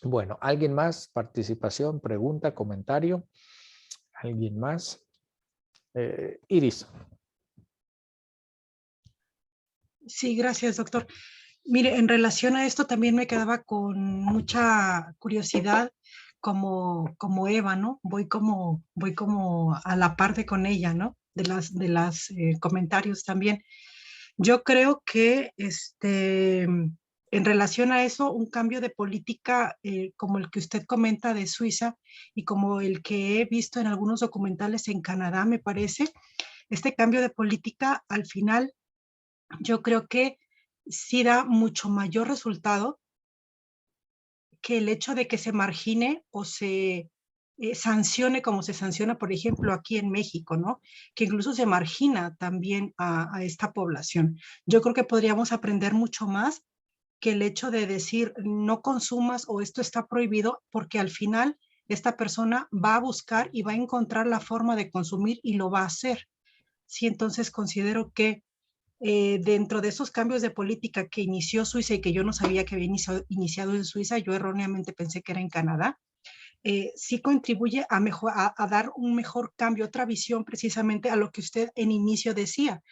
Bueno, ¿alguien más? Participación, pregunta, comentario. ¿Alguien más? Iris. Sí, gracias, doctor. Mire, en relación a esto también me quedaba con mucha curiosidad como Eva, ¿no? Voy como a la parte con ella, ¿no? De las comentarios también. Yo creo que en relación a eso, un cambio de política como el que usted comenta de Suiza y como el que he visto en algunos documentales en Canadá, me parece, este cambio de política al final yo creo que sí da mucho mayor resultado que el hecho de que se margine o se sancione como se sanciona, por ejemplo, aquí en México, ¿no? Que incluso se margina también a esta población. Yo creo que podríamos aprender mucho más que el hecho de decir no consumas o esto está prohibido, porque al final esta persona va a buscar y va a encontrar la forma de consumir y lo va a hacer. Sí, entonces considero que dentro de esos cambios de política que inició Suiza y que yo no sabía que había iniciado en Suiza, yo erróneamente pensé que era en Canadá, sí contribuye a, a dar un mejor cambio, otra visión precisamente a lo que usted en inicio decía,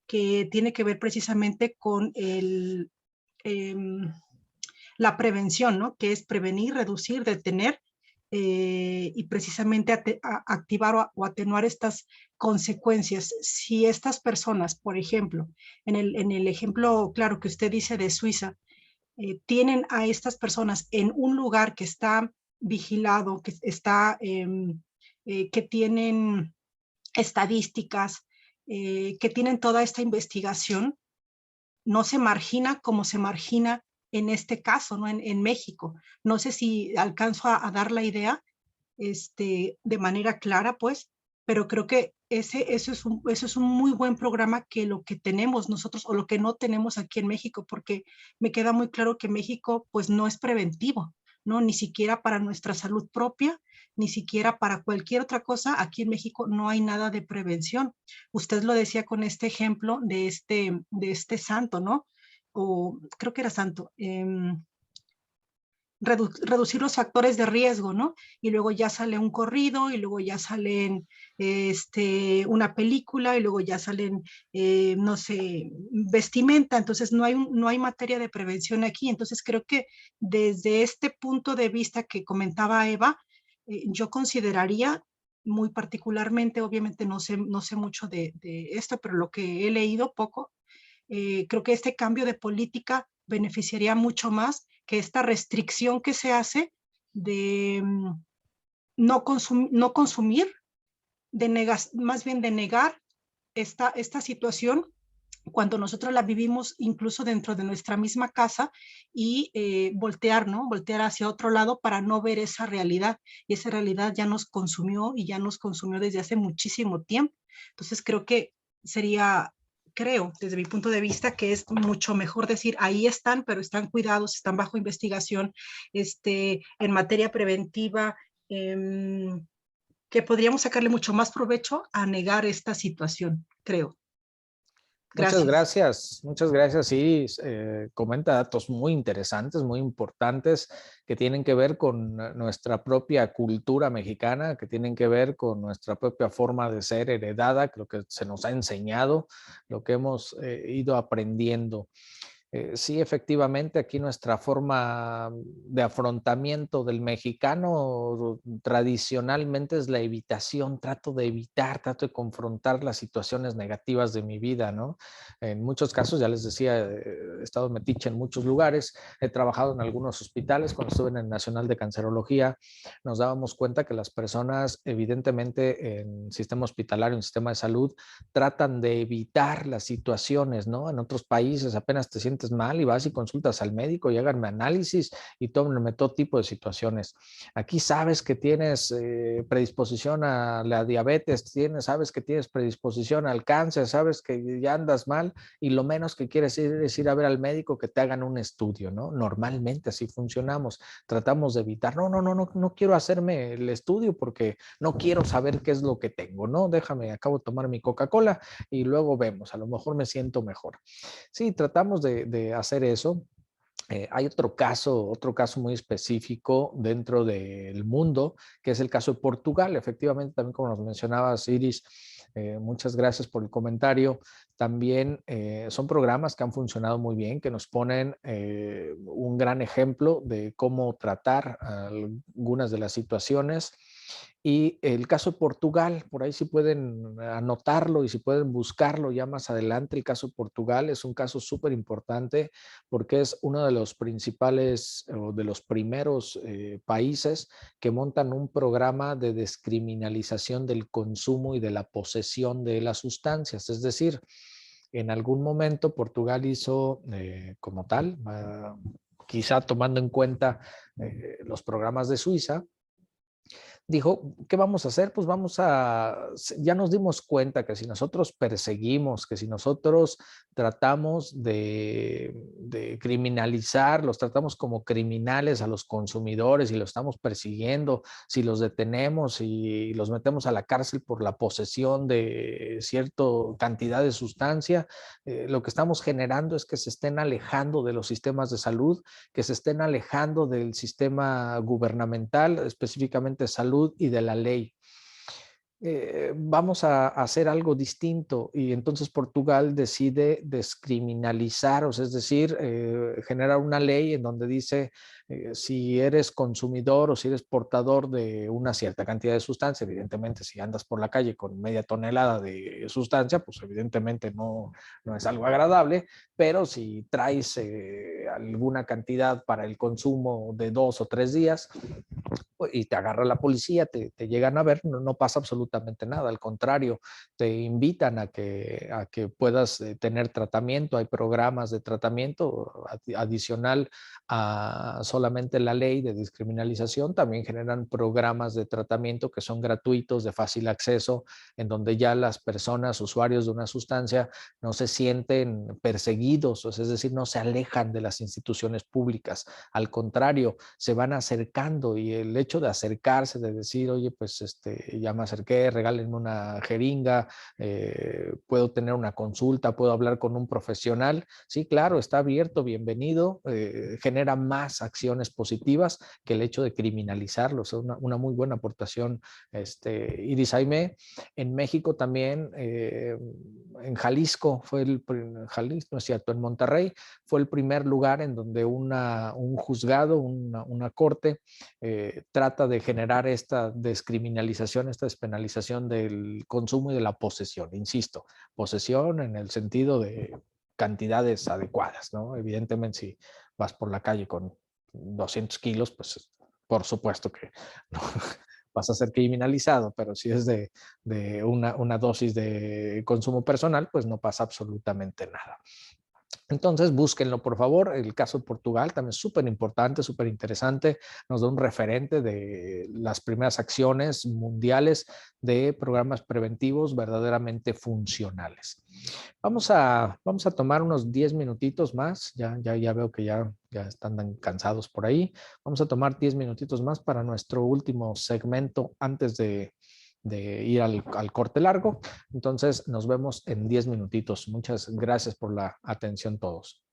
que tiene que ver precisamente con la prevención, ¿no? Que es prevenir, reducir, detener y precisamente activar o atenuar estas consecuencias. Si estas personas, por ejemplo, en el ejemplo claro que usted dice de Suiza, tienen a estas personas en un lugar que está vigilado, que está, que tienen estadísticas, que tienen toda esta investigación, no se margina como se margina en este caso, ¿no? En México. No sé si alcanzo a dar la idea de manera clara, pues, pero creo que eso es un muy buen programa que lo que tenemos nosotros o lo que no tenemos aquí en México, porque me queda muy claro que México pues no es preventivo, ¿no? Ni siquiera para nuestra salud propia, ni siquiera para cualquier otra cosa. Aquí en México no hay nada de prevención. Usted lo decía con este ejemplo de este santo, ¿no? O creo que era santo. Reducir los factores de riesgo, ¿no? Y luego ya sale un corrido, y luego ya salen una película, y luego ya salen, no sé, vestimenta. Entonces no hay materia de prevención aquí. Entonces creo que desde este punto de vista que comentaba Eva, yo consideraría muy particularmente, obviamente no sé mucho de esto, pero lo que he leído poco, creo que este cambio de política beneficiaría mucho más que esta restricción que se hace de no consumir, más bien de negar esta situación cuando nosotros la vivimos incluso dentro de nuestra misma casa y voltear, ¿no? Voltear hacia otro lado para no ver esa realidad. Y esa realidad ya nos consumió y ya nos consumió desde hace muchísimo tiempo. Entonces creo que creo, desde mi punto de vista, que es mucho mejor decir, ahí están, pero están cuidados, están bajo investigación, en materia preventiva, que podríamos sacarle mucho más provecho a negar esta situación, creo. Gracias. Muchas gracias. Sí, comenta datos muy interesantes, muy importantes, que tienen que ver con nuestra propia cultura mexicana, que tienen que ver con nuestra propia forma de ser heredada, lo que se nos ha enseñado, lo que hemos ido aprendiendo. Sí, efectivamente, aquí nuestra forma de afrontamiento del mexicano tradicionalmente es la evitación. Trato de confrontar las situaciones negativas de mi vida, ¿no? En muchos casos, ya les decía, he estado metiche en muchos lugares, he trabajado en algunos hospitales. Cuando estuve en el Nacional de Cancerología, nos dábamos cuenta que las personas, evidentemente, en sistema hospitalario, en sistema de salud, tratan de evitar las situaciones, ¿no? En otros países apenas te sientes mal y vas y consultas al médico y háganme análisis y tómenme todo tipo de situaciones. Aquí sabes que tienes predisposición a la diabetes, sabes que tienes predisposición al cáncer, sabes que ya andas mal y lo menos que quieres es ir a ver al médico, que te hagan un estudio, ¿no? Normalmente así funcionamos. Tratamos de evitar, no quiero hacerme el estudio porque no quiero saber qué es lo que tengo, ¿no? Déjame, acabo de tomar mi Coca-Cola y luego vemos, a lo mejor me siento mejor. Sí, tratamos de hacer eso. Hay otro caso muy específico dentro del mundo, que es el caso de Portugal. Efectivamente, también como nos mencionabas, Iris, muchas gracias por el comentario. También son programas que han funcionado muy bien, que nos ponen un gran ejemplo de cómo tratar algunas de las situaciones. Y el caso de Portugal, por ahí sí pueden anotarlo y si pueden buscarlo ya más adelante. El caso de Portugal es un caso súper importante porque es uno de los principales o de los primeros países que montan un programa de descriminalización del consumo y de la posesión de las sustancias. Es decir, en algún momento Portugal hizo como tal, quizá tomando en cuenta los programas de Suiza, dijo, ¿qué vamos a hacer? Pues ya nos dimos cuenta que si nosotros perseguimos, que si nosotros tratamos de criminalizar, los tratamos como criminales a los consumidores y los estamos persiguiendo, si los detenemos y los metemos a la cárcel por la posesión de cierta cantidad de sustancia, lo que estamos generando es que se estén alejando de los sistemas de salud, que se estén alejando del sistema gubernamental, específicamente salud y de la ley. Vamos a hacer algo distinto y entonces Portugal decide descriminalizar, o sea, es decir, generar una ley en donde dice si eres consumidor o si eres portador de una cierta cantidad de sustancia, evidentemente si andas por la calle con media tonelada de sustancia, pues evidentemente no es algo agradable, pero si traes alguna cantidad para el consumo de 2 o 3 días y te agarra la policía, te llegan a ver, no pasa absolutamente nada, al contrario, te invitan a que puedas tener tratamiento, hay programas de tratamiento adicional a solamente la ley de descriminalización, también generan programas de tratamiento que son gratuitos, de fácil acceso, en donde ya las personas, usuarios de una sustancia, no se sienten perseguidos, es decir, no se alejan de las instituciones públicas, al contrario, se van acercando y el hecho de acercarse, de decir, oye, pues ya me acerqué, regálenme una jeringa, puedo tener una consulta, puedo hablar con un profesional, sí, claro, está abierto, bienvenido, genera más acciones positivas que el hecho de criminalizarlos, es una muy buena aportación, Iris Jaime. En México también, en Jalisco, Jalisco, no es cierto, en Monterrey, fue el primer lugar en donde un juzgado, una corte, trata de generar esta descriminalización, esta despenalización del consumo y de la posesión. Insisto, posesión en el sentido de cantidades adecuadas, ¿no? Evidentemente, si vas por la calle con 200 kilos, pues por supuesto que no vas a ser criminalizado, pero si es de una dosis de consumo personal, pues no pasa absolutamente nada. Entonces, búsquenlo, por favor. El caso de Portugal también es súper importante, súper interesante. Nos da un referente de las primeras acciones mundiales de programas preventivos verdaderamente funcionales. Vamos a tomar unos 10 minutitos más. Ya veo que ya están cansados por ahí. Vamos a tomar 10 minutitos más para nuestro último segmento antes de ir al corte largo. Entonces nos vemos en 10 minutitos. Muchas gracias por la atención todos.